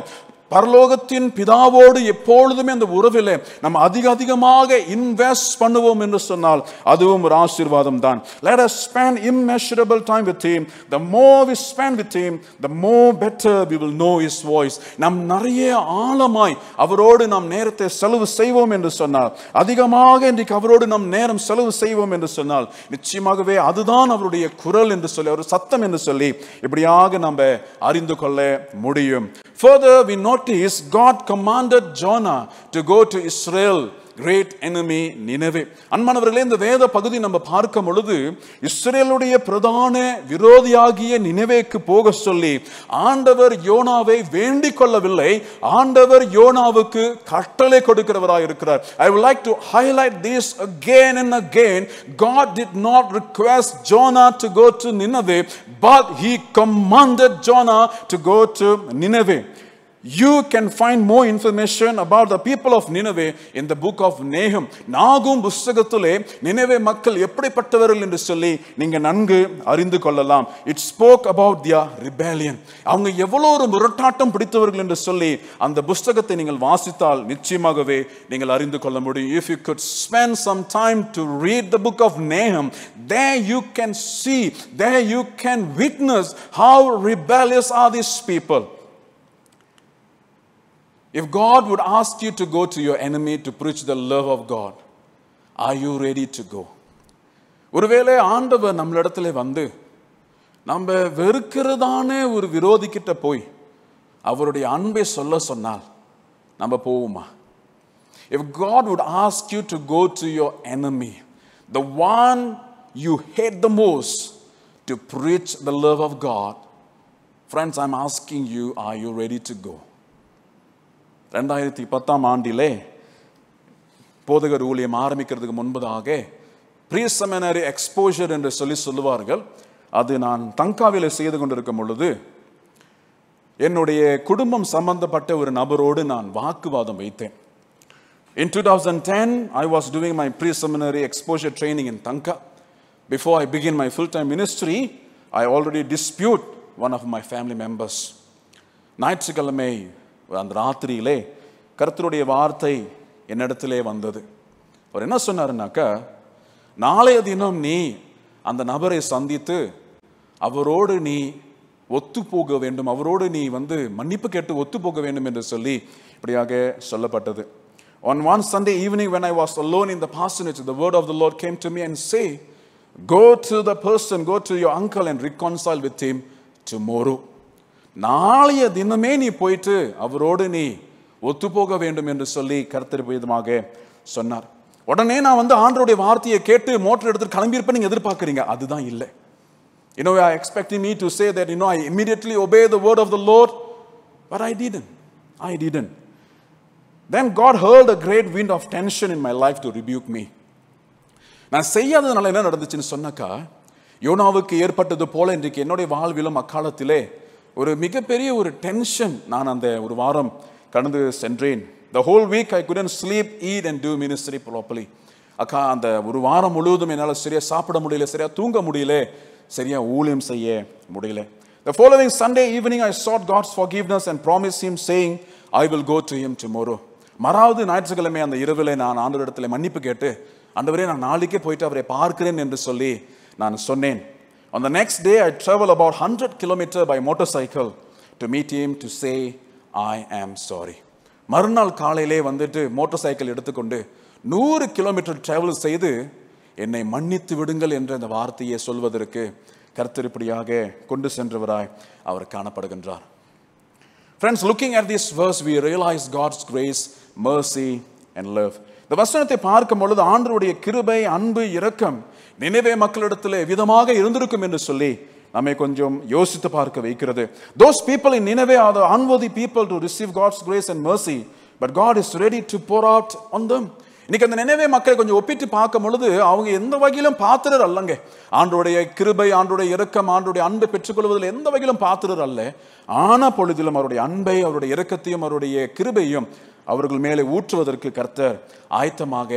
S5: பரலோகத்தின் பிதாவோடு எப்பொழுதுமே அந்த உறவிலே நம்ம அதிகமாக இன்வெஸ்ட் பண்ணுவோம் என்று சொன்னால் அதுவும் ஒரு ஆசீர்வாதம் தான். Let us spend immeasurable time with him. The more we spend with him, the more better we will know his voice. நாம் நிறைய ஆழமாய் அவரோடு நாம் நேரத்தை செலவு செய்வோம் என்று சொன்னால், அதிகமாக இன்றைக்கு அவரோடு நாம் நேரம் செலவு செய்வோம் என்று சொன்னால் நிச்சயமாகவே அதுதான் அவருடைய குரல் என்று சொல்லி, அவர் சத்தம் என்று சொல்லி இப்படியாக நாம் அறிந்து கொள்ள முடியும். Further, we notice God commanded Jonah to go to Israel, great enemy Nineveh. அன்பானவர்களே, இந்த வேத பகுதி நம்ம பார்க்கும் பொழுது இஸ்ரேலுடைய பிரதான விரோதியாகிய நினவேக்கு போக சொல்லி ஆண்டவர் யோனாவை வேண்டிக் கொள்ளவில்லை, ஆண்டவர் யோனாவுக்கு கட்டளை கொடுக்கிறவராய் இருக்கிறார். I would like to highlight this again and again. God did not request Jonah to go to Nineveh, but he commanded Jonah to go to Nineveh. You can find more information about the people of Nineveh in the book of Nahum. நாகும் புத்தகத்திலே நினவே மக்கள் எப்படிப்பட்டவர்கள் என்று சொல்லி நீங்க நன்கு அறிந்து கொள்ளலாம். It spoke about their rebellion. அவங்க எவ்வளவு ஒரு முரட்டாட்டம் பிடித்தவர்கள் என்று சொல்லி அந்த புத்தகத்தை நீங்கள் வாசித்தால் நிச்சயமாகவே நீங்கள் அறிந்து கொள்ள முடியும். If you could spend some time to read the book of Nahum, there you can see, there you can witness how rebellious are these people. If God would ask you to go to your enemy to preach the love of God, are you ready to go? ஒருவேளை ஆண்டவர் நம்மளிடத்துல வந்து நம்ம வெறுக்கிறதான ஒரு விரோதி கிட்ட போய் அவருடைய அன்பை சொல்ல சொன்னால் நம்ம போவோமா? If God would ask you to go to your enemy, the one you hate the most, to preach the love of God, friends, I'm asking you, are you ready to go? 2010 ஆண்டிலே போதகர் ஊழியம் ஆரம்பிக்கிறதுக்கு முன்பதாக ப்ரீ செமினரி எக்ஸ்போஷர் என்று சொல்லுவார்கள். அது நான் தங்காவில் செய்து கொண்டிருக்கும் பொழுது என்னுடைய குடும்பம் சம்பந்தப்பட்ட ஒரு நபரோடு நான் வாக்குவாதம் வைத்தேன். In 2010, I was doing my pre-seminary exposure training in Tanka. Before I begin my full-time ministry, I already dispute one of my family members. ஞாயிற்றுக்கிழமை அந்த ராத்திரியிலே கர்த்தருடைய வார்த்தை என்னிடத்திலே வந்தது. அவர் என்ன சொன்னாருனாக்கா, நாளைய தினம் நீ அந்த நபரை சந்தித்து அவரோடு நீ ஒத்து போக வேண்டும், அவரோடு நீ வந்து மன்னிப்பு கேட்டு ஒத்து போக வேண்டும் என்று சொல்லி இப்படியாக சொல்லப்பட்டது. On one Sunday evening when I was alone in the parsonage, the word of the Lord came to me and say, go to the person, go to your uncle and reconcile with him tomorrow. நாளைய தினமே நீ போயிட்டு அவரோடு நீ ஒத்து போக வேண்டும் என்று சொல்லி கர்த்தர் விதமாக சொன்னார். உடனே நான் வந்து ஆண்டவருடைய வார்த்தையை கேட்டு மோட்டர் எடுத்து கிளம்பி இருப்பேன் நீங்க எதிர்பார்க்கறீங்க. அதுதான் இல்லை. You know, you are expecting me to say that, I immediately obey the word of the Lord, but I didn't. Then God hurled a great wind of tension in my life to rebuke me. நான் செய்யாததுனால என்ன நடந்துச்சுன்னு சொன்னாக்கா, யோனாவுக்கு ஏற்பட்டது போல இன்றைக்கு என்னுடைய வாழ்விலும் அக்காலத்திலே ஒரு மிகப்பெரிய ஒரு டென்ஷன் நான் அந்த ஒரு வாரம் கடந்து சென்றேன். The whole week I couldn't sleep, eat and do ministry properly. அக்கா அந்த ஒரு வாரம் முழுவதும் என்னால் சரியா சாப்பிட முடியல, சரியா தூங்க முடியல, சரியா ஊழியம் செய்ய முடியல. The following Sunday evening, I sought God's forgiveness and promised him, saying, I will go to him tomorrow. மறாவது ஞாயிற்றுக்கிழமை அந்த இரவிலே நான் ஆண்டவரிடத்தில் மன்னிப்பு கேட்டு, ஆண்டவரே நான் நாளைக்கே போயிட்டு அவரை பார்க்கிறேன் என்று சொல்லி நான் சொன்னேன். On the next day, I traveled about 100 kilometers by motorcycle to meet him to say, I am sorry. மறுநாள் காலையிலே வந்துட்டு மோட்டார் சைக்கிள் எடுத்துக்கொண்டு 100 கிலோமீட்டர் டிராவல் செய்து என்னை மன்னித்து விடுங்கள் என்ற அந்த வார்த்தையை சொல்வதற்கு கர்த்தர் இப்படியாக கொண்டு சென்றவராய் அவர் காணப்படுகின்றார். Friends, looking at this verse, we realize God's grace, mercy and love. இந்த வசனத்தை பார்க்கும் பொழுது ஆண்டவருடைய கிருபை, அன்பு, இரக்கம் நினிவே மக்களிடத்திலே விதமாக இருந்திருக்கும் என்று சொல்லி நம்மை கொஞ்சம் யோசித்து பார்க்க வைக்கிறது. Those people in Nineveh are the unworthy people to receive God's grace and mercy, but God is ready to pour out on them. இன்னைக்கு அந்த நினைவே மக்களை கொஞ்சம் ஒப்பிட்டு பார்க்கும் பொழுது அவங்க எந்த வகையிலும் பாத்திரர் அல்லங்க. ஆண்டவருடைய கிருபை, ஆண்டவருடைய இரக்கம், ஆண்டவருடைய அன்பை பெற்றுக்கொள்வதில் எந்த வகையிலும் பாத்திரர் அல்ல. ஆனா பொழுதிலும் அவருடைய அன்பை, அவருடைய இரக்கத்தையும், அவருடைய கிருபையும் அவர்கள் மேலே ஊற்றுவதற்கு கர்த்தர் ஆயத்தமாக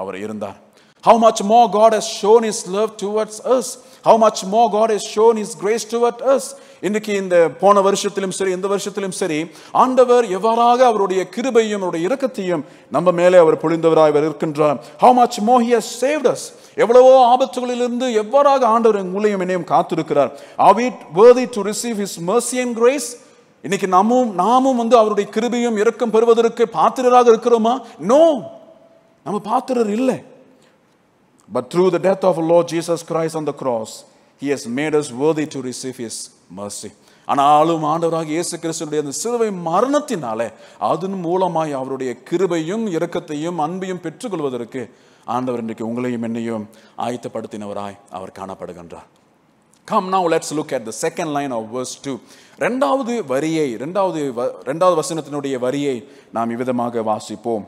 S5: அவர் இருந்தார். How much more God has shown his love towards us. How much more God has shown his grace towards us. இன்னைக்கு இந்த போன வருஷத்திலும் சரி, இந்த வருஷத்திலும் சரி, ஆண்டவர் எவ்வாறாக அவருடைய கிருபையும் அவருடைய இரக்கத்தையும் நம்ம மேலே அவர் பொழிந்தவராய் இருக்கின்றார். How much more he has saved us. எவ்வளவோ ஆபத்துகளிலிருந்து எவ்வாறாக ஆண்டவர் உங்களையும் என்னையும் காத்திருக்கிறார். Are we worthy to receive his mercy and grace? இன்னைக்கு நாமும் வந்து அவருடைய கிருபையும் இரக்கம் பெறுவதற்கு பாத்திரராக இருக்கிறோமா? No, நம்ம பாத்திரர் இல்லை. But through the death of our Lord Jesus Christ on the cross, he has made us worthy to receive his mercy. ஆனாலும் ஆண்டவராக இயேசு கிறிஸ்துவினுடைய அந்த சிலுவை மரணத்தினாலே அதன் மூலமாய் அவருடைய கிருபையும் இரக்கத்தையும் அன்பையும் பெற்றுக்கொள்வதற்கு ஆண்டவர் இன்றைக்கு உங்களையும் என்னையும் ஆயத்தப்படுத்தினவராய் அவர் காணப்படுகின்றார். Come now, let's look at the second line of verse 2. இரண்டாவது வசனத்தினுடைய வரியை நாம் இவ்விதமாக வாசிப்போம்.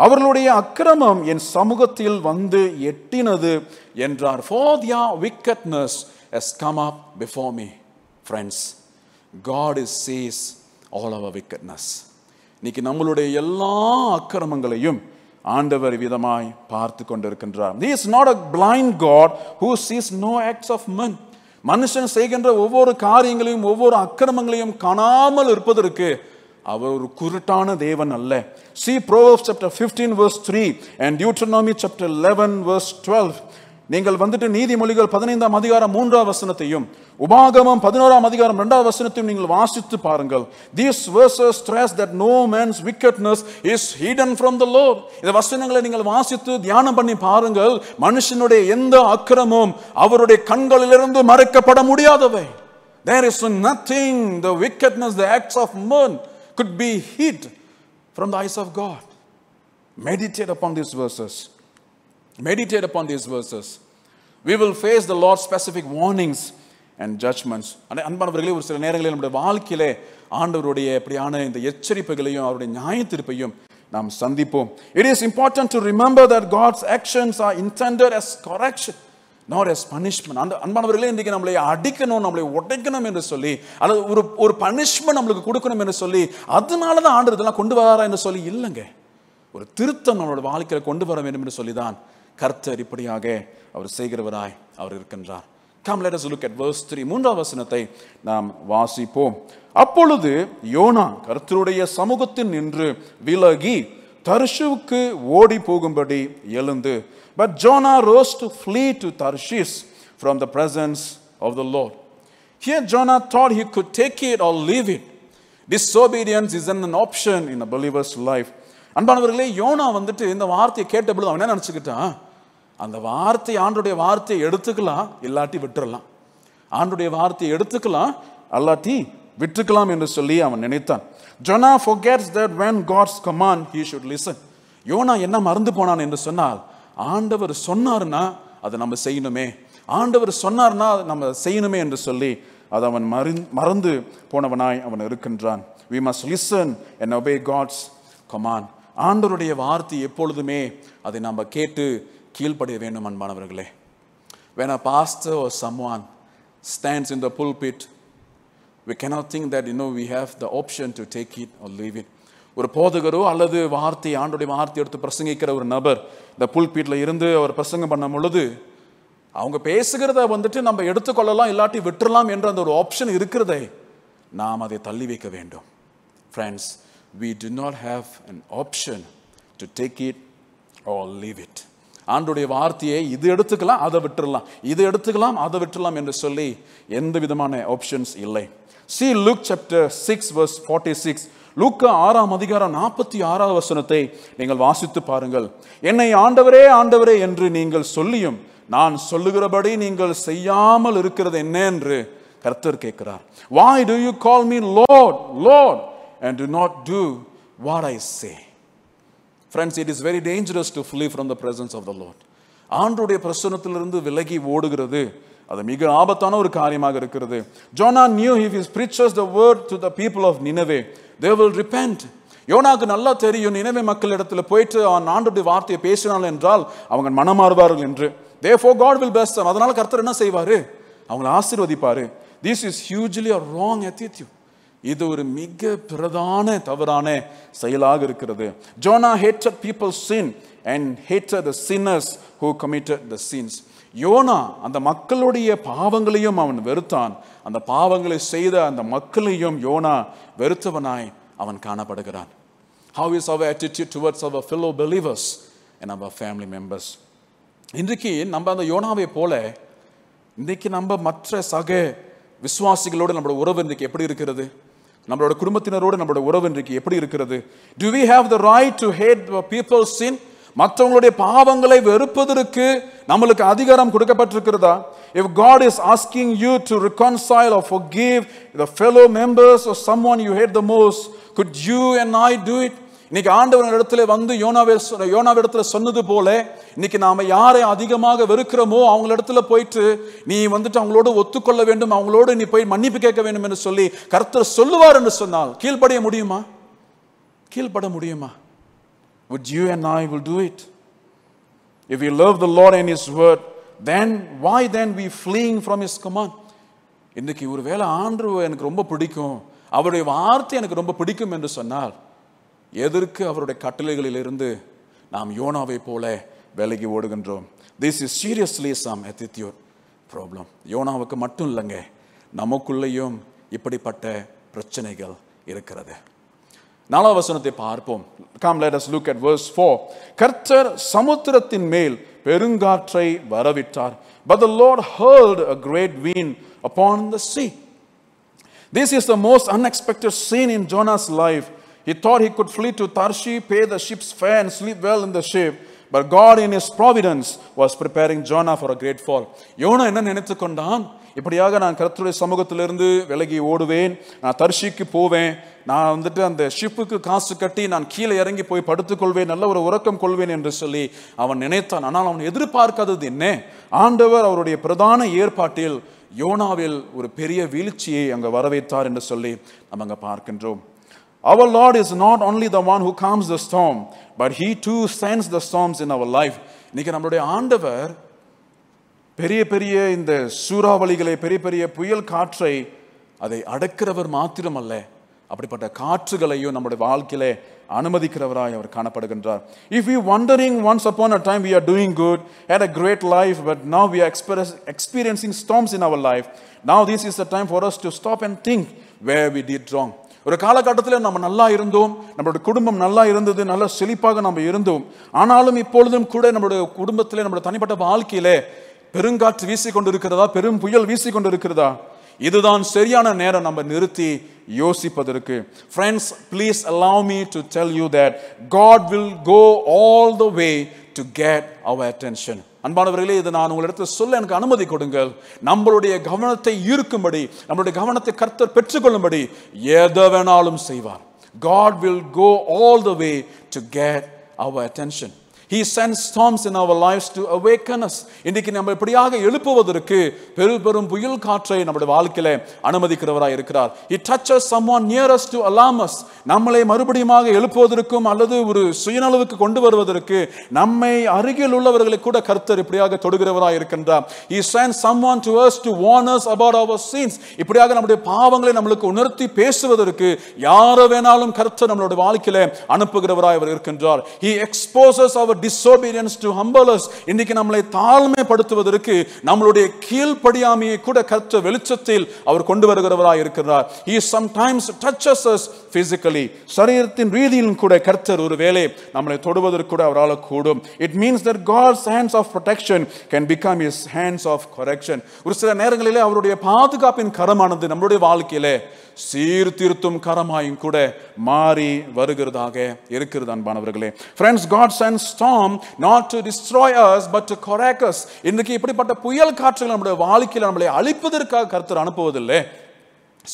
S5: அவர்களுடைய அக்கிரமம் என் சமூகத்தில் வந்து எட்டினது என்றார். For their wickedness has come up before me. Friends, God sees all our wickedness. இன்னைக்கு நம்மளுடைய எல்லா அக்கிரமங்களையும் ஆண்டவர் விதமாய் பார்த்து கொண்டிருக்கின்றார். He is not a blind God who sees no acts of men. மனுஷன் செய்கின்ற ஒவ்வொரு காரியங்களையும் ஒவ்வொரு அக்கிரமங்களையும் காணாமல் இருப்பதற்கு அவர் ஒரு குருட்டான தேவன் அல்ல. See Proverbs chapter 15 verse 3 and Deuteronomy chapter 11 verse 12. நீங்கள் வந்துட்டு நீதிமொழிகள் 15ஆம் அதிகாரம் 3ஆம் வசனத்தையும் உபாகமம் 11ஆம் அதிகாரம் 2ஆம் வசனத்தையும் நீங்கள் வாசித்து பாருங்கள். These verses stress that no man's wickedness is hidden from the Lord. இந்த வசனங்களை நீங்கள் வாசித்து தியானம் பண்ணி பாருங்கள். மனுஷனுடைய எந்த அக்கிரமும் அவருடைய கண்களிலிருந்து மறைக்கப்பட முடியாதவை. There is nothing, the wickedness, the acts of men could be hid from the eyes of God. Meditate upon these verses. Meditate upon these verses. We will face the Lord's specific warnings and judgments. அன்பானவர்களே, ஒரு சில நேரங்களில் நம்முடைய வாழ்க்கையிலே ஆண்டவருடைய எப்படியான இந்த எச்சரிப்புகளையும் அவருடைய நியாயத்தீர்ப்பையும் நாம் சந்திப்போம். It is important to remember that God's actions are intended as correction, not as punishment. அன்பானவர்களே, இன்றைக்கு நம்மளை அடிக்கணும், நம்மளை உடைக்கணும் என்று சொல்லி, அல்லது ஒரு பனிஷ்மெண்ட் நம்மளுக்கு கொடுக்கணும் என்று சொல்லி, அதனால தான் ஆண்டவர் இதெல்லாம் கொண்டு வராரா என்று சொல்லி இல்லைங்க. ஒரு திருத்தம் நம்மளோட வாழ்க்கையில கொண்டு வர வேண்டும் என்று சொல்லிதான் கர்த்தர் இப்படியாக அவர் செய்கிறவராய் அவர் இருக்கின்றார். Come, let us look at verse 3. 3ஆம் வசனத்தை நாம் வாசிப்போம். அப்பொழுது யோனா கர்த்தருடைய சமூகத்தில் நின்று விலகி தர்ஷுவுக்கு ஓடி போகும்படி எழுந்து, but Jonah rose to flee to Tarshish from the presence of the Lord. Here Jonah thought he could take it or leave it. Disobedience isn't an option in a believer's life. அன்பானவர்களே, யோனா வந்துட்டு இந்த வார்த்தையை கேட்டபொழுது அவன் என்ன நினச்சிக்கிட்டான்? அந்த வார்த்தை, ஆண்டுடைய வார்த்தையை எடுத்துக்கலாம், இல்லாட்டி விட்டுறலாம். ஆண்டுடைய வார்த்தையை எடுத்துக்கலாம், அல்லாட்டி விட்டுக்கலாம் என்று சொல்லி அவன் நினைத்தான். Jonah forgets that when God's command he should listen. Jonah என்ன மறந்து போனான் என்று சொன்னால், ஆண்டவர் சொன்னார்னா அதை நம்ம செய்யணுமே, ஆண்டவர் சொன்னார்னா நம்ம செய்யணுமே என்று சொல்லி அதை அவன் மறந்து போனவனாய் அவன் இருக்கின்றான். We must listen and obey God's command. ஆண்டவருடைய வார்த்தை எப்பொழுதுமே அதை நம்ம கேட்டு கீழ்ப்படிய வேண்டும். அன்பானவர்களே, when a pastor or someone stands in the pulpit, we cannot think that we have the option to take it or leave it. ஒரு போதகரோ அல்லது ஆண்டவருடைய வார்த்தை எடுத்து பிரசங்கிக்கிற ஒரு நபர் இந்த புல்பீட்ல இருந்து அவர் பிரசங்கம் பண்ணும் பொழுது அவங்க பேசுகிறத வந்துட்டு நம்ம எடுத்துக்கொள்ளலாம், இல்லாட்டி விட்டுறலாம் என்ற அந்த ஒரு ஆப்ஷன் இருக்கிறதே, நாம் அதை தள்ளி வைக்க வேண்டும். Friends, we do not have an option to take it or leave it. ஆண்டவருடைய வார்த்தையை இது எடுத்துக்கலாம், அதை விட்டுறலாம், இது எடுத்துக்கலாம், அதை விட்டுறலாம் என்று சொல்லி எந்த விதமான ஆப்ஷன்ஸ் இல்லை. See Luke chapter 6 verse 46. லூக்கா 6ஆம் அதிகாரம் 46ஆவது வசனத்தை நீங்கள் வாசித்து பாருங்கள். என்னை ஆண்டவரே ஆண்டவரே என்று நீங்கள் சொல்லியும் நான் சொல்லுகிறபடி நீங்கள் செய்யாமல் இருக்கிறது என்ன என்று கர்த்தர் கேட்கிறார். Why do you call me Lord, Lord, and do not do what I say? Friends, it is very dangerous to flee from the presence of the Lord. ஆண்டவருடைய பிரசன்னத்திலிருந்து விலகி ஓடுகிறது அது மிக ஆபத்தான ஒரு காரியமாக இருக்கிறது. Jonah knew if he preaches the word to the people of Nineveh, they will repent. யோனாக்கு நல்லா தெரியும் நினிவே மக்கள் இடத்துல போயிட்டு ஆண்டவருடைய வார்த்தையை பேசினாள் என்றால் அவங்க மனமாறுவார்கள் என்று. Therefore God will bless them. அதனால கர்த்தர் என்ன செய்வாரு? அவங்களை ஆசீர்வதிப்பாரு. This is hugely a wrong attitude. இது ஒரு மிக பிரதான தவறான செயலாக இருக்கிறது. Jonah hated people's sin and hated the sinners who committed the sins. Jonah அந்த மக்களுடைய பாவங்களையும் அவன் வெறுத்தான், அந்த பாவங்களை செய்த அந்த மக்களையும் யோனா வெறுத்தவனாய் அவன் காணப்படுகிறான். How is our attitude towards our fellow believers and our family members? இன்றைக்கு நம்ம அந்த யோனாவை போல இன்றைக்கு நம்ம மற்ற சக விசுவாசிகளோடு நம்மளோட உறவு இன்றைக்கு எப்படி இருக்கிறது? நம்மளோட குடும்பத்தினரோடு நம்மளோட உறவு இன்றைக்கு எப்படி இருக்கிறது? Do we have the right to hate people's sin? மற்றவங்களுடைய பாவங்களை வெறுப்பதற்கு நம்மளுக்கு அதிகாரம் கொடுக்கப்பட்டிருக்கிறதா? If God is asking you to reconcile or forgive the fellow members or someone you hate the most, could you and I do it? இன்னைக்கு ஆண்டவர் இடத்துல வந்து யோனாவிடத்துல சொன்னது போல இன்னைக்கு நாம யாரை அதிகமாக வெறுக்கிறோமோ அவங்க இடத்துல போயிட்டு நீ வந்துட்டு அவங்களோட ஒத்துக்கொள்ள வேண்டும், அவங்களோட நீ போய் மன்னிப்பு கேட்க வேண்டும் என்று சொல்லி கர்த்தர் சொல்லுவார் என்று சொன்னால் கீழ்ப்படிய முடியுமா? கீழ்ப்பட முடியுமா? Would you and I will do it? If we love the Lord and His word, then why then we fleeing from His command? இன்னைக்கு ஒருவேளை ஆண்டவர் எனக்கு ரொம்ப பிடிக்கும், அவருடைய வார்த்தை எனக்கு ரொம்ப பிடிக்கும் என்று சொன்னால் எதற்கு அவருடைய கட்டளைகளிலிருந்து நாம் யோனாவை போல விலகி ஓடுகின்றோம்? This is seriously some attitude problem. யோனாவுக்கு மட்டும் இல்லைங்க, நமக்குள்ளேயும் இப்படிப்பட்ட பிரச்சனைகள் இருக்கிறது. 4ஆம் வசனத்தை பார்ப்போம். Come, let us look at verse 4. கர்த்தர் சமுத்திரத்தின் மேல் பெருங்காற்றை வரவிட்டார். But the Lord hurled a great wind upon the sea. This is the most unexpected scene in Jonah's life. He thought he could flee to Tarshish, pay the ship's fare and sleep well in the ship. But God in His providence was preparing Jonah for a great fall. Jonah என்ன நினைத்து கொண்டான்? இப்படியாக நான் கர்த்தருடைய சமூகத்திலிருந்து விலகி ஓடுவேன், நான் தர்ஷிக்கு போவேன், நான் வந்துட்டு அந்த ஷிப்புக்கு காசு கட்டி நான் கீழே இறங்கி போய் படுத்துக்கொள்வேன், நல்ல ஒரு உறக்கம் கொள்வேன் என்று சொல்லி அவன் நினைத்தான். ஆனால் அவன் எதிர்பார்க்காதது என்ன? ஆண்டவர் அவருடைய பிரதான ஏற்பாட்டில் யோனாவில் ஒரு பெரிய வீழ்ச்சியை அங்கே வரவைத்தார் என்று சொல்லி நம்ம அங்கே பார்க்கின்றோம். Our Lord is not only the one who calms the storm, but He too sends the storms in our life. இன்னைக்கு நம்மளுடைய ஆண்டவர் பெரிய பெரிய இந்த சூறாவளிகளை, பெரிய பெரிய புயல் காற்றை அதை அடக்கிறவர் மாத்திரமல்ல, அப்படிப்பட்ட காற்றுகளையும் நம்முடைய வாழ்க்கையிலே அனுமதிக்கிறவராய் அவர் காணப்படுகின்றார். If we wondering once upon a time we are doing good, had a great life, but now we are experiencing storms in our life, now this is the time for us to stop and think where we did wrong. ஒரு காலகட்டத்தில் நம்ம நல்லா இருந்தோம், நம்மளுடைய குடும்பம் நல்லா இருந்தது, நல்ல செழிப்பாக நம்ம இருந்தோம். ஆனாலும் இப்பொழுதும் கூட நம்மளுடைய குடும்பத்திலே, நம்மளுடைய தனிப்பட்ட வாழ்க்கையிலே பெருங்காற்று வீசிக்கொண்டு இருக்கிறதா, பெரும் புயல் வீசிக்கொண்டு இருக்கிறதா? இதுதான் சரியான நேரம் நம்ம நிறுத்தி யோசிப்பதற்கு. Friends, please allow me to tell you that God will go all the way to get our attention. அன்பானவர்களே, இது நான் உங்களிடத்தில் சொல்ல எனக்கு அனுமதி கொடுங்கள். நம்மளுடைய கவனத்தை ஈர்க்கும்படி, நம்மளுடைய கவனத்தை கர்த்தர் பெற்றுக்கொள்ளும்படி எதை வேணாலும் செய்வார். God will go all the way to get our attention. He sends storms in our lives to awaken us. இன்றைக்கு நம்ம இப்படியாக எழுப்புவதற்கு பெரும் புயல் காற்றை நம்முடைய வாழ்க்கையில அனுமதிக்கிறவராய் இருக்கிறார். He touches someone near us to alarm us. நம்மளை மறுபடியுமாக எழுப்புவதற்கும் அல்லது ஒரு சுயநலவுக்கு கொண்டு வருவதற்கு நம்மை அருகில் உள்ளவர்களை கூட கர்த்தர் இப்படியாக தொடுகிறவராய் இருக்கின்றார். He sends someone to us to warn us about our sins. இப்படியாக நம்முடைய பாவங்களை நம்மளுக்கு உணர்த்தி பேசுவதற்கு யாரை வேணாலும் கர்த்தர் நம்மளுடைய வாழ்க்கையில அனுப்புகிறவராய் அவர் இருக்கின்றார். He exposes our disobedience to humble us. இன்னைக்கு நம்மளை தாழ்மைப்படுத்துவதற்கு நம்மளுடைய கீழ்ப்படியாமையை கூட கர்த்தர் வெளிச்சத்தில் அவர் கொண்டு வருகிறவராய் இருக்கிறார். He sometimes touches us physically. சரீரத்தின் ரீதியிலும் கூட கர்த்தர் ஒரு வேளை நம்மளை தொடுவதற்கு கூட அவரால் கூடும். It means that God's hands of protection can become his hands of correction. ஒரு சில நேரங்களிலே அவருடைய பாதுகாப்பின் கரமானது நம்மளுடைய வாழ்க்கையிலே சீர்திருத்தும் கரமாயும் கூட மாறி வருகிறதாக இருக்கிறது அன்பானவர்களே. Friends, God sends storm not to destroy us but to correct us. இன்னைக்கு இப்படிப்பட்ட புயல் காற்றுகள் நம்முடைய வாழ்க்கையில் நம்மளை அழிப்பதற்காக கர்த்தர் அனுப்புவதில்லை,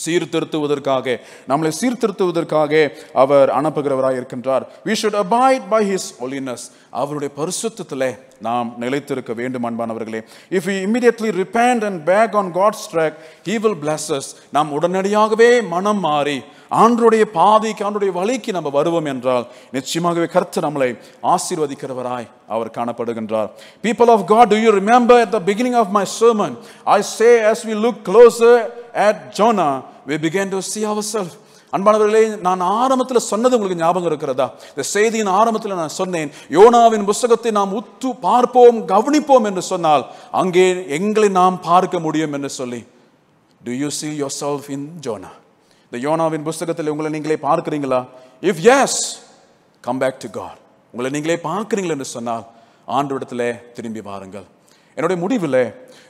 S5: சீர்திருத்துவதற்காக, நம்மளை சீர்திருத்துவதற்காக அவர் அனுப்புகிறவராய் இருக்கின்றார். We should abide by his holiness. அவருடைய பரிசுத்தத்திலே நாம் நிலைத்திருக்க வேண்டும் அன்பானவர்களே. If we immediately repent and beg on God's track, he will bless us. நாம் உடனடியாகவே மனம் மாறி ஆண்டவருடைய பாதைக்கு, ஆண்டவருடைய வழிக்கு நம்ம வருவோம் என்றால் நிச்சயமாகவே கர்த்தர் நம்மளை ஆசீர்வதிக்கிறவராய் அவர் காணப்படுகின்றார். People of God, do you remember at the beginning of my sermon I say as we look closer at Jonah we begin to see ourselves. அன்பானவர்களே, நான் ஆரம்பத்தில் சொன்னது உங்களுக்கு ஞாபகம் இருக்கிறதா? இந்த செய்தியின் ஆரம்பத்தில் நான் சொன்னேன், யோனாவின் புத்தகத்தை நாம் உத்து பார்ப்போம், கவனிப்போம் என்று சொன்னால் அங்கே எங்களை நாம் பார்க்க முடியும் என்று சொல்லி. Do you see yourself in Jonah? இந்த யோனாவின் புத்தகத்தில் உங்களை நீங்களே பார்க்கிறீங்களா? If yes, come back to God. உங்களை நீங்களே பார்க்கிறீங்கள் என்று சொன்னால் ஆண்டவரிடத்திலே திரும்பி வாருங்கள். என்னுடைய முடிவில்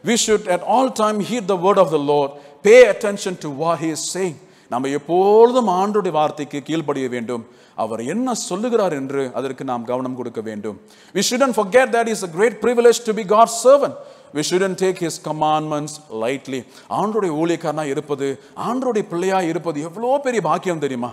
S5: we should at all time heed the word of the Lord, pay attention to what he is saying. நம்ம எப்பொழுதும் ஆண்டவருடைய வார்த்தைக்கு கீழ்ப்படிய வேண்டும். அவர் என்ன சொல்லுகிறார் என்று அதற்கு நாம் கவனம் கொடுக்க வேண்டும். We shouldn't forget that it is a great privilege to be God's servant. We shouldn't take his commandments lightly. ஆண்டவருடைய ஊழியக்காரனா இருப்பது, ஆண்டவருடைய பிள்ளையா இருப்பது எவ்வளோ பெரிய பாக்கியம் தெரியுமா?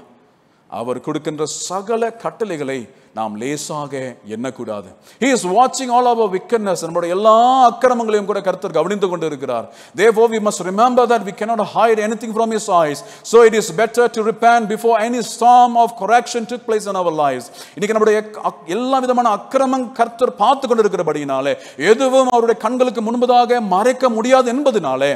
S5: அவர் கொடுக்கின்ற சகல கட்டளைகளை நாம் லேசாக எண்ணக்கூடாது. He is watching all our wickedness. நம்முடைய எல்லா அக்கிரமங்களையும் கூட கர்த்தர் கவனித்து கொண்டு இருக்கிறார். Therefore we must remember that we cannot hide anything from his eyes. So it is better to repent before any storm of correction took place in our lives. இன்னைக்கு நம்முடைய எல்லா விதமான அக்கிரமம் கர்த்தர் பார்த்து கொண்டு இருக்கிறபடியினாலே, எதுவும் அவருடைய கண்களுக்கு முன்பதாக மறைக்க முடியாது என்பதனாலே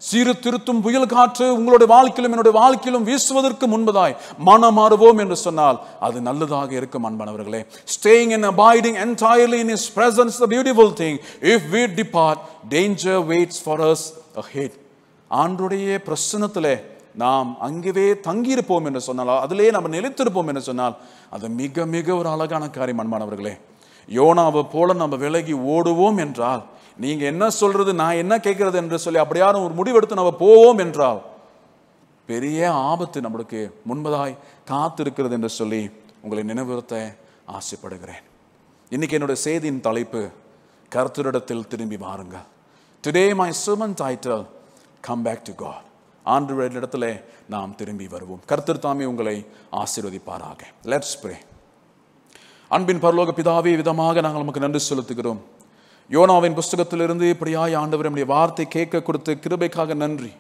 S5: சீர்திருத்தும் புயல் காற்று உங்களுடைய வாழ்க்கையிலும் என்னுடைய வாழ்க்கையிலும் வீசுவதற்கு முன்பதாய் மனம் மாறுவோம் என்று சொன்னால் அது நல்லதாக இருக்கும் அன்பானவர்களே. Staying and abiding entirely in his presence is a beautiful thing. If we depart, danger waits for us ahead. ஆண்டவருடைய பிரசன்னத்திலே நாம் அங்கேயே தங்கியிருப்போம் என்று சொன்னால், அதிலே நம்ம நிலைத்திருப்போம் என்று சொன்னால் அது மிக மிக ஒரு அழகான காரியம் அன்பானவர்களே. யோனாவை போல நம்ம விலகி ஓடுவோம் என்றால், நீங்க என்ன சொல்றது நான் என்ன கேட்கறது என்று சொல்லி அப்படியாரும் ஒரு முடிவெடுத்து நம்ம போவோம் என்றால் பெரிய ஆபத்து நம்மளுக்கு முன்பதாய் காத்திருக்கிறது என்று சொல்லி உங்களை நினைவுறுத்த ஆசைப்படுகிறேன். இன்னைக்கு என்னுடைய செய்தியின் தலைப்பு கர்த்தரிடத்தில் திரும்பி வாருங்கள். Today my sermon title, Come Back to God. ஆண்டவரிடத்திலே நாம் திரும்பி வருவோம். கர்த்தர் தாமே உங்களை ஆசீர்வதிப்பாராக. Let's pray. அன்பின் பரலோக பிதாவே, விதமாக நாங்கள் நமக்கு நன்றி செலுத்துகிறோம். யோனாவின் புஸ்தகத்திலிருந்து இப்படியாய் ஆண்டவரே நம்முடைய வார்த்தை கேட்க கொடுத்த கிருபைக்காக நன்றி.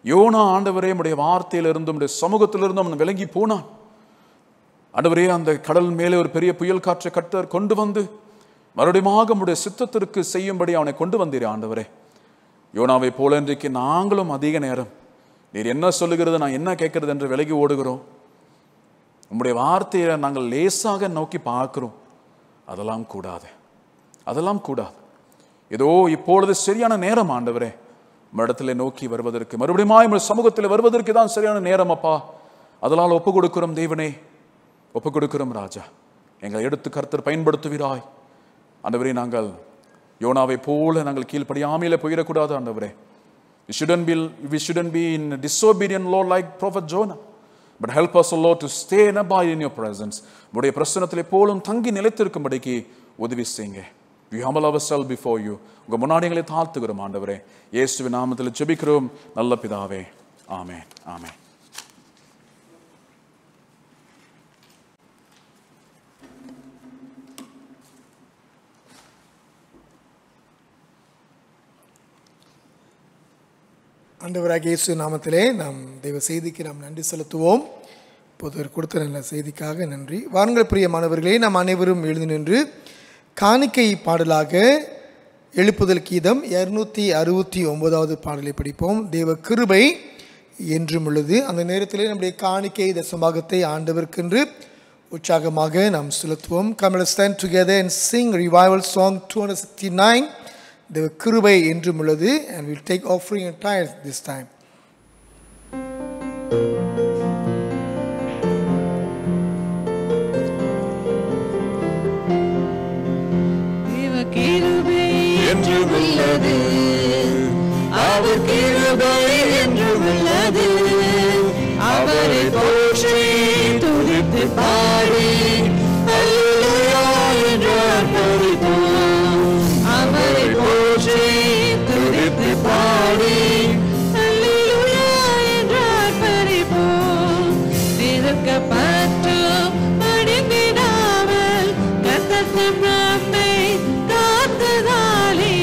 S5: யோனா ஆண்டவரே நம்முடைய வார்த்தையிலிருந்தும் நம்முடைய சமூகத்திலிருந்தும் அவன் விலகி போனான். ஆண்டவரே, அந்த கடல் மேலே ஒரு பெரிய புயல் காற்றை கர்த்தர் கொண்டு வந்து மறுபடியும் நம்முடைய சித்தத்திற்கு செய்யும்படி அவனை கொண்டு வந்தீரே ஆண்டவரே. யோனாவை போல இன்றைக்கு நாங்களும் அதிக நேரம் நீர் என்ன சொல்லுகிறது, நான் என்ன கேட்கறது என்று விலகி ஓடுகிறோம். உம்முடைய வார்த்தையை நாங்கள் லேசாக நோக்கி பார்க்கிறோம். அதெல்லாம் கூடாது, அதெல்லாம் கூடாது. ஏதோ இப்பொழுது சரியான நேரம் ஆண்டவரே இடத்துல நோக்கி வருவதற்கு, மறுபடியும் சமூகத்தில் வருவதற்கு தான் சரியான நேரம் அப்பா. அதனால் ஒப்பு கொடுக்கிறோம் தேவனே, ஒப்பு கொடுக்கிறோம் ராஜா. எங்களை எடுத்து கர்த்தர் பயன்படுத்துவீராய் ஆண்டவரே. நாங்கள் யோனாவை போல நாங்கள் கீழ்ப்படியாமையில போயிடக்கூடாது ஆண்டவரே. We shouldn't be in disobedient Lord like Prophet Jonah, but help us, O Lord, to stay and abide in your presence. உம்முடைய பிரசன்னத்திலே போலும் தங்கி நிலைத்திருக்கும்படிக்கு உதவி செய்யுங்க. We humble ourselves before you. உங்க முன்னாடி எங்களை தாழ்த்துகிறோம் ஆண்டவரே. இயேசுவின் நாமத்தில் ஜெபிக்கிறோம் நல்ல பிதாவே. ஆமென், ஆமென்.
S1: ஆண்டவராகிய இயேசு நாமத்திலே நாம் தெய்வ செய்திக்கு நாம் நன்றி செலுத்துவோம். இப்போது கொடுத்த நல்ல செய்திக்காக நன்றி. வாருங்கள் பிரியமானவர்களே, நாம் அனைவரும் எழுந்து நின்று காணிக்கை பாடலாக எழுப்புதல் கீதம் 269வது பாடலை படிப்போம். தேவ கிருபை என்றும் உள்ளது. அந்த நேரத்திலே நம்முடைய காணிக்கை தசமாகத்தை ஆண்டவருக்கென்று உற்சாகமாக நாம் செலுத்துவோம். Come, let us stand together and sing revival song 269, the கிருபை என்றும் உள்ளது, and we'll take offering and tithes this time.
S2: என்றும் உள்ளது, அவர் கிருபை என்றும் உள்ளது, அவரை போற்றி துதித்து பாடி அல்லேலூயா என்று ஆர்ப்பரிப்போம். அவரை போற்றி துதித்து பாடி அல்லேலூயா என்று ஆர்ப்பரிப்போம். திருக்கப்பற்றும் மடிந்திடாமல் கர்த்தர் நம்மை காத்ததாலே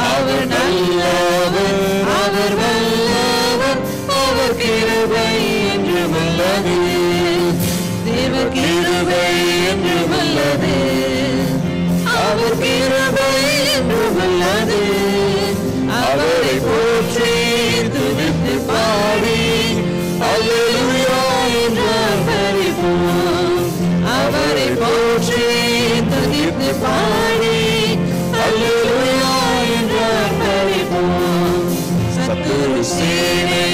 S2: அவர் நல்லவர், அவர் வல்லவர், அவர் கிருபை என்றும் உள்ளது, தேவ கிருபை என்றும் உள்ளது, அவர் கிருபை என்றும் உள்ளது, அவரை போற்றி துதித்து பாடி அல்லேலூயா என்று ஆர்ப்பரிப்போம். அவரை போற்றி துதித்து பாடி அல்லேலூயா என்று ஆர்ப்பரிப்போம். சத்துரு சேனை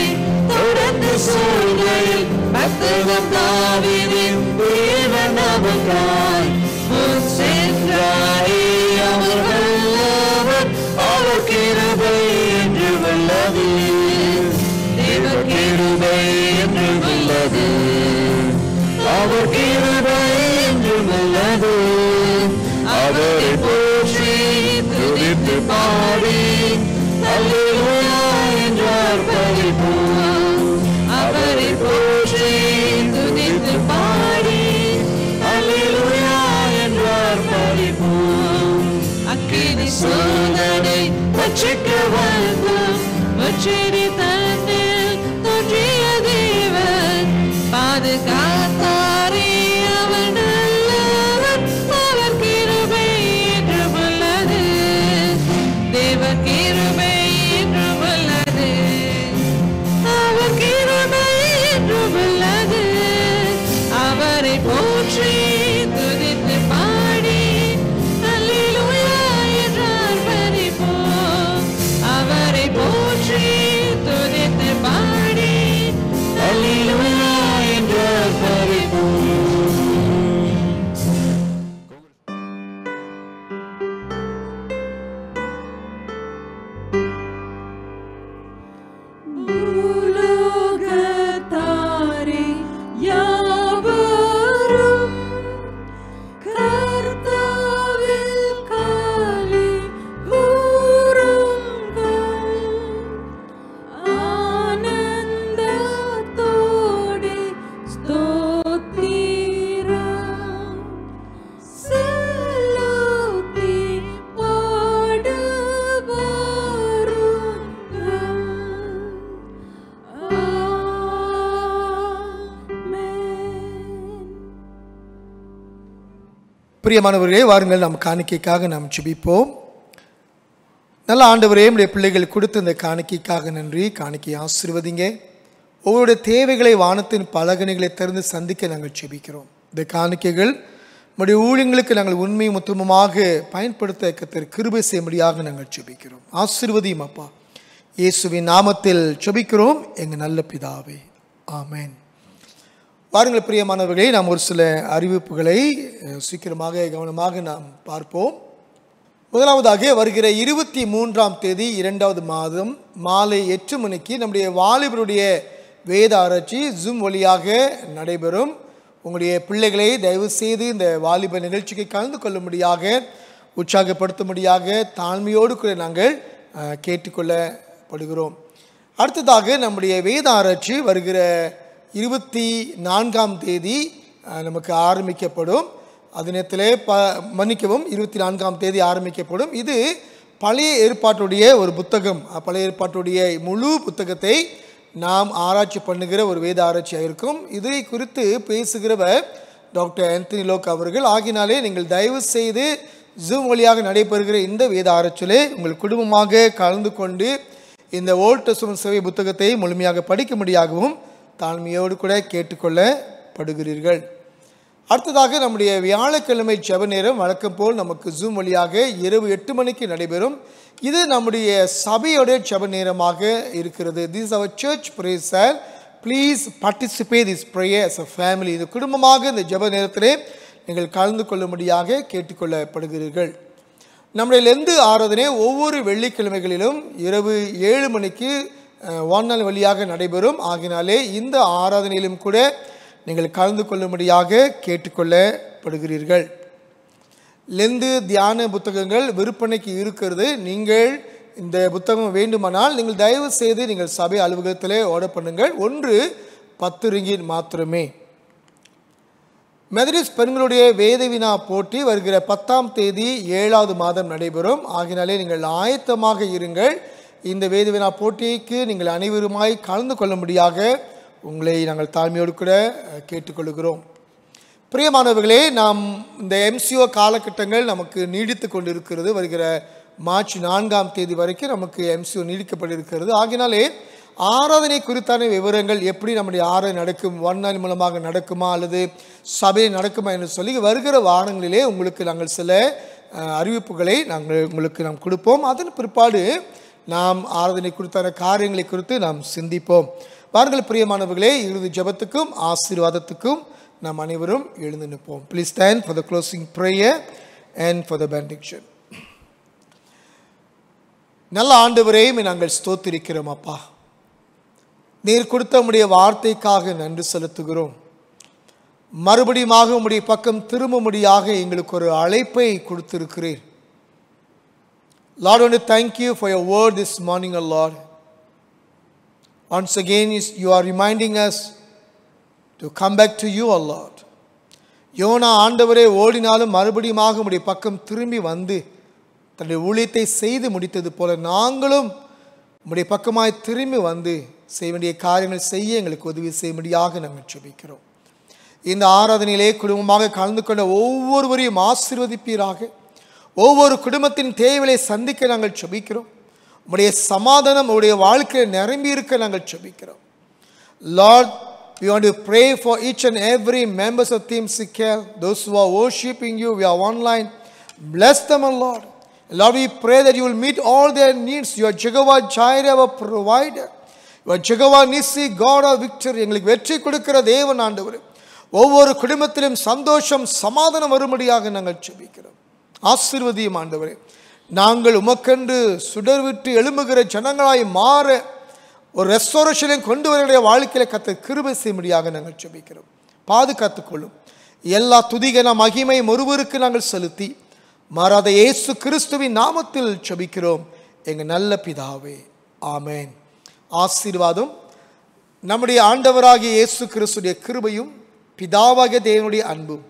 S2: தொடர்ந்து சூழ்நிலையில் பக்தகம் தாவீதின் தேவன் நமக்காய் முன் சென்றாரே. அவர் வல்லவர், அவர் கிருபை என்றும் உள்ளது, தேவ கிருபை என்றும் உள்ளது, அவர் கிருபை என்றும் உள்ளது, அவரை போற்றி துதித்து பாடி அல்லேலூயா என்று ஆர்ப்பரிப்போம். அவரை போற்றி துதித்து பாடி அல்லேலூயா என்று ஆர்ப்பரிப்போம். அக்கினி சோதனை பட்சிக்க வந்தோம், முச்செடி தன்னில் தோன்றிய தேவன் பாதுகாத்தாரே. அவர் நல்லவர், அவர் கிருபை என்றும் உள்ளது, தேவ கிருபை என்றும் உள்ளது, அவர் கிருபை என்றும் உள்ளது, அவரை போற்றி துதித்து பாடி அல்லேலூயா என்று ஆர்ப்பரிப்போம். அவரை போற்றி துதித்து பாடி அல்லேலூயா என்று ஆர்ப்பரிப்போம்.
S6: உலகத்தாரே யாவரும் கர்த்தாவில் களி கூருங்கள், ஆனந்தத்தோடே ஸ்தோத்திரம் செலுத்தி பாட வாருங்கள்.
S1: பிரியமானவர்களே, வாருங்கள் நாம் காணிக்கைக்காக நாம் ஜெபிப்போம். நல்ல ஆண்டவரே, நம்முடைய பிள்ளைகள் கொடுத்த இந்த காணிக்கைக்காக நன்றி. காணிக்கை ஆசீர்வதிங்க. ஒவ்வொருடைய தேவைகளை வானத்தின் பலகணிகளை திறந்து சந்திக்க நாங்கள் ஜெபிக்கிறோம். இந்த காணிக்கைகள் நம்முடைய ஊழியங்களுக்கு நாங்கள் உண்மையும் உத்தமமாக பயன்படுத்த கர்த்தர் கிருபை செய்யும்படியாக நாங்கள் ஜெபிக்கிறோம். ஆசீர்வதியும் அப்பா, இயேசுவின் நாமத்தில் ஜெபிக்கிறோம் எங்கள் நல்ல பிதாவே, ஆமென். வாருங்கள் பிரியமானவர்களே, நாம் ஒரு சில அறிவிப்புகளை சீக்கிரமாக கவனமாக நாம் பார்ப்போம். முதலாவதாக வருகிற 23ஆம் தேதி 2வது மாதம் மாலை 8 மணிக்கு நம்முடைய வாலிபருடைய வேத ஆராய்ச்சி ஜூம் வழியாக நடைபெறும். உங்களுடைய பிள்ளைகளை தயவு செய்து இந்த வாலிப நிகழ்ச்சிக்கு கலந்து கொள்ளும்படியாக, உற்சாகப்படுத்தும்படியாக தாழ்மையோடு கூட நாங்கள் கேட்டுக்கொள்ளப்படுகிறோம். அடுத்ததாக நம்முடைய வேத ஆராய்ச்சி வருகிற 24ஆம் தேதி நமக்கு ஆரம்பிக்கப்படும். அது நேரத்திலே மன்னிக்கவும் 24ஆம் தேதி ஆரம்பிக்கப்படும். இது பழைய ஏற்பாட்டுடைய ஒரு புத்தகம். பழைய ஏற்பாட்டுடைய முழு புத்தகத்தை நாம் ஆராய்ச்சி பண்ணுகிற ஒரு வேத ஆராய்ச்சியாக இருக்கும். இதை குறித்து பேசுகிறவர் டாக்டர் ஆந்தனி லோக் அவர்கள். ஆகினாலே நீங்கள் தயவு செய்து ஜூம் வழியாக நடைபெறுகிற இந்த வேத ஆராய்ச்சியிலே உங்கள் குடும்பமாக கலந்து கொண்டு இந்த ஓல்ட் டெஸ்டமென்ட் சேவை புத்தகத்தை முழுமையாக படிக்கும்படியாகவும் தாழ்மையோடு கூட கேட்டுக்கொள்ளப்படுகிறீர்கள். அடுத்ததாக நம்முடைய வியாழக்கிழமை ஜெப நேரம் வழக்கம் போல் நமக்கு ஜூம் வழியாக இரவு 8 மணிக்கு நடைபெறும். இது நம்முடைய சபையோடைய ஜெப நேரமாக இருக்கிறது. This is our church prayer cell. Please participate this prayer as a family. இந்த குடும்பமாக இந்த ஜெப நேரத்திலே நீங்கள் கலந்து கொள்ளும்படியாக கேட்டுக்கொள்ளப்படுகிறீர்கள். நம்முடைய லெந்து ஆராதனை ஒவ்வொரு வெள்ளிக்கிழமைகளிலும் இரவு 7 மணிக்கு வானொலி வழியாக நடைபெறும். ஆகினாலே இந்த ஆராதனையிலும் கூட நீங்கள் கலந்து கொள்ளும்படியாக கேட்டுக்கொள்ளப்படுகிறீர்கள். லெந்து தியான புத்தகங்கள் விற்பனைக்கு இருக்கிறது. நீங்கள் இந்த புத்தகம் வேண்டுமானால் நீங்கள் தயவு செய்து நீங்கள் சபை அலுவலகத்திலே ஆர்டர் பண்ணுங்கள். ஒன்று 10 ரிங்கிட் மாத்திரமே. மெதடிஸ்ட் பெண்களுடைய வேத வினா போட்டி வருகிற 10ஆம் தேதி 7வது மாதம் நடைபெறும். ஆகினாலே நீங்கள் ஆயத்தமாக இருங்கள். இந்த வேத வினா போட்டிக்கு நீங்கள் அனைவருமாய் கலந்து கொள்ளும்படியாக உங்களை நாங்கள் தாழ்மையோடு கூட கேட்டுக்கொள்கிறோம். பிரியமானவர்களே, நாம் இந்த MCO காலகட்டங்கள் நமக்கு நீடித்து கொண்டிருக்கிறது. வருகிற மார்ச் 4ஆம் தேதி வரைக்கும் நமக்கு MCO நீடிக்கப்பட்டிருக்கிறது. ஆகினாலே ஆராதனை குறித்தான விவரங்கள் எப்படி நம்முடைய ஆராதனை நடக்கும், ஒன்லைன் மூலமாக நடக்குமா அல்லது சபையில் நடக்குமா என்று சொல்லி வருகிற வாரங்களிலே உங்களுக்கு நாங்கள் சில அறிவிப்புகளை உங்களுக்கு நாம் கொடுப்போம். அதன் பிற்பாடு நாம் ஆராதனை குறித்தான காரியங்களை குறித்து நாம் சிந்திப்போம். வாருங்கள் பிரியமானவர்களே, இறுதி ஜெபத்துக்கும் ஆசீர்வாதத்துக்கும் நாம் அனைவரும் எழுந்து நிற்போம். Please stand for the closing prayer and for the benediction. நல்ல ஆண்டவரே, நாங்கள் ஸ்தோத்திரிக்கிறோம் அப்பா. நீர் கொடுத்த உம்முடைய வார்த்தைக்காக நன்றி செலுத்துகிறோம். மறுபடியும் உம்முடைய பக்கம் திரும்பும்படியாக எங்களுக்கு ஒரு அழைப்பை கொடுத்திருக்கிறீர். Lord, I want to thank you for your word this morning, O Lord. Once again, you are reminding us to come back to you, O Lord. Jonah ஆண்டவரே ஓடினாலும் மறுபடியும் உம்முடைய பக்கம் திரும்பி வந்து தன்னுடைய ஊழியத்தை செய்து முடித்தது போல நாங்களும் உம்முடைய பக்கமாய் திரும்பி வந்து செய்ய வேண்டிய காரியங்கள் செய்ய எங்களுக்கு உதவி செய்யும்படியாக நாங்கள் ஜெபிக்கிறோம். இந்த ஆராதனையிலே குடும்பமாக கலந்து கொண்ட ஒவ்வொருவரையும் ஆசீர்வதிப்பீராக. ஒவ்வொரு குடும்பத்தின் தேவைகளை சந்திக்க நாங்கள் ஜெபிக்கிறோம். உம்முடைய சமாதானம் உடைய வாழ்க்கையில் நிரம்பி இருக்க நாங்கள் ஜெபிக்கிறோம். Lord, we want to pray for each and every members of Team Sikkel, those who are worshiping you, we are online. Bless them, O Lord. Lord, we pray that you will meet all their needs. You are Jehovah Jireh, our provider. You are Jehovah Nissi, God of victory. எங்களுக்கு வெற்றி கொடுக்கிற தேவன் ஆண்டவரே. ஒவ்வொரு குடும்பத்திலும் சந்தோஷம் சமாதானம் வரும்படியாக நாங்கள் ஜெபிக்கிறோம். ஆசீர்வதியும் ஆண்டவரே. நாங்கள் உமக்கென்று சுடர்விட்டு எழும்புகிற ஜனங்களாய் மாற ஒரு ரெஸ்டோரேஷனையும் கொண்டு வரக்கூடிய வாழ்க்கையில கர்த்தர் கிருபை செய்யும்படியாக நாங்கள் ஜெபிக்கிறோம். பாதுகாத்துக்கொள்ளும். எல்லா துதிகன மகிமை ஒருவருக்கு நாங்கள் செலுத்தி மாறாத இயேசு கிறிஸ்துவின் நாமத்தில் ஜெபிக்கிறோம் எங்கள் நல்ல பிதாவே, ஆமென். ஆசீர்வாதம் நம்முடைய ஆண்டவராகிய இயேசு கிறிஸ்துடைய கிருபையும் பிதாவாகிய தேவனுடைய அன்பும்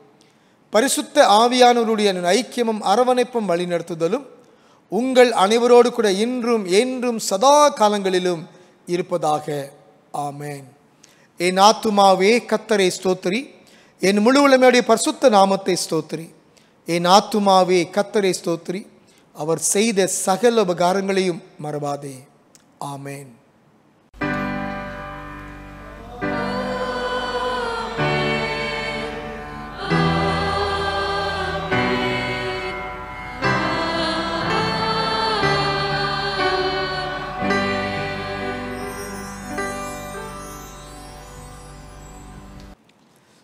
S1: பரிசுத்த ஆவியானவருடைய ஐக்கியமும் அரவணைப்பும் வழிநடத்துதலும் உங்கள் அனைவரோடு கூட இன்றும் என்றும் சதா காலங்களிலும் இருப்பதாக. ஆமென். என் ஆத்துமாவே கர்த்தரை ஸ்தோத்திரி, என் முழு உலமையுடைய பரிசுத்த நாமத்தை ஸ்தோத்திரி. என் ஆத்துமாவே கர்த்தரை ஸ்தோத்திரி, அவர் செய்த சகல உபகாரங்களையும் மறவாதே. ஆமென்.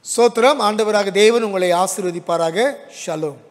S1: ஸ்தோத்திரம். ஆண்டவராக தேவன் உங்களை ஆசீர்வதிப்பாராக. ஷலோம்.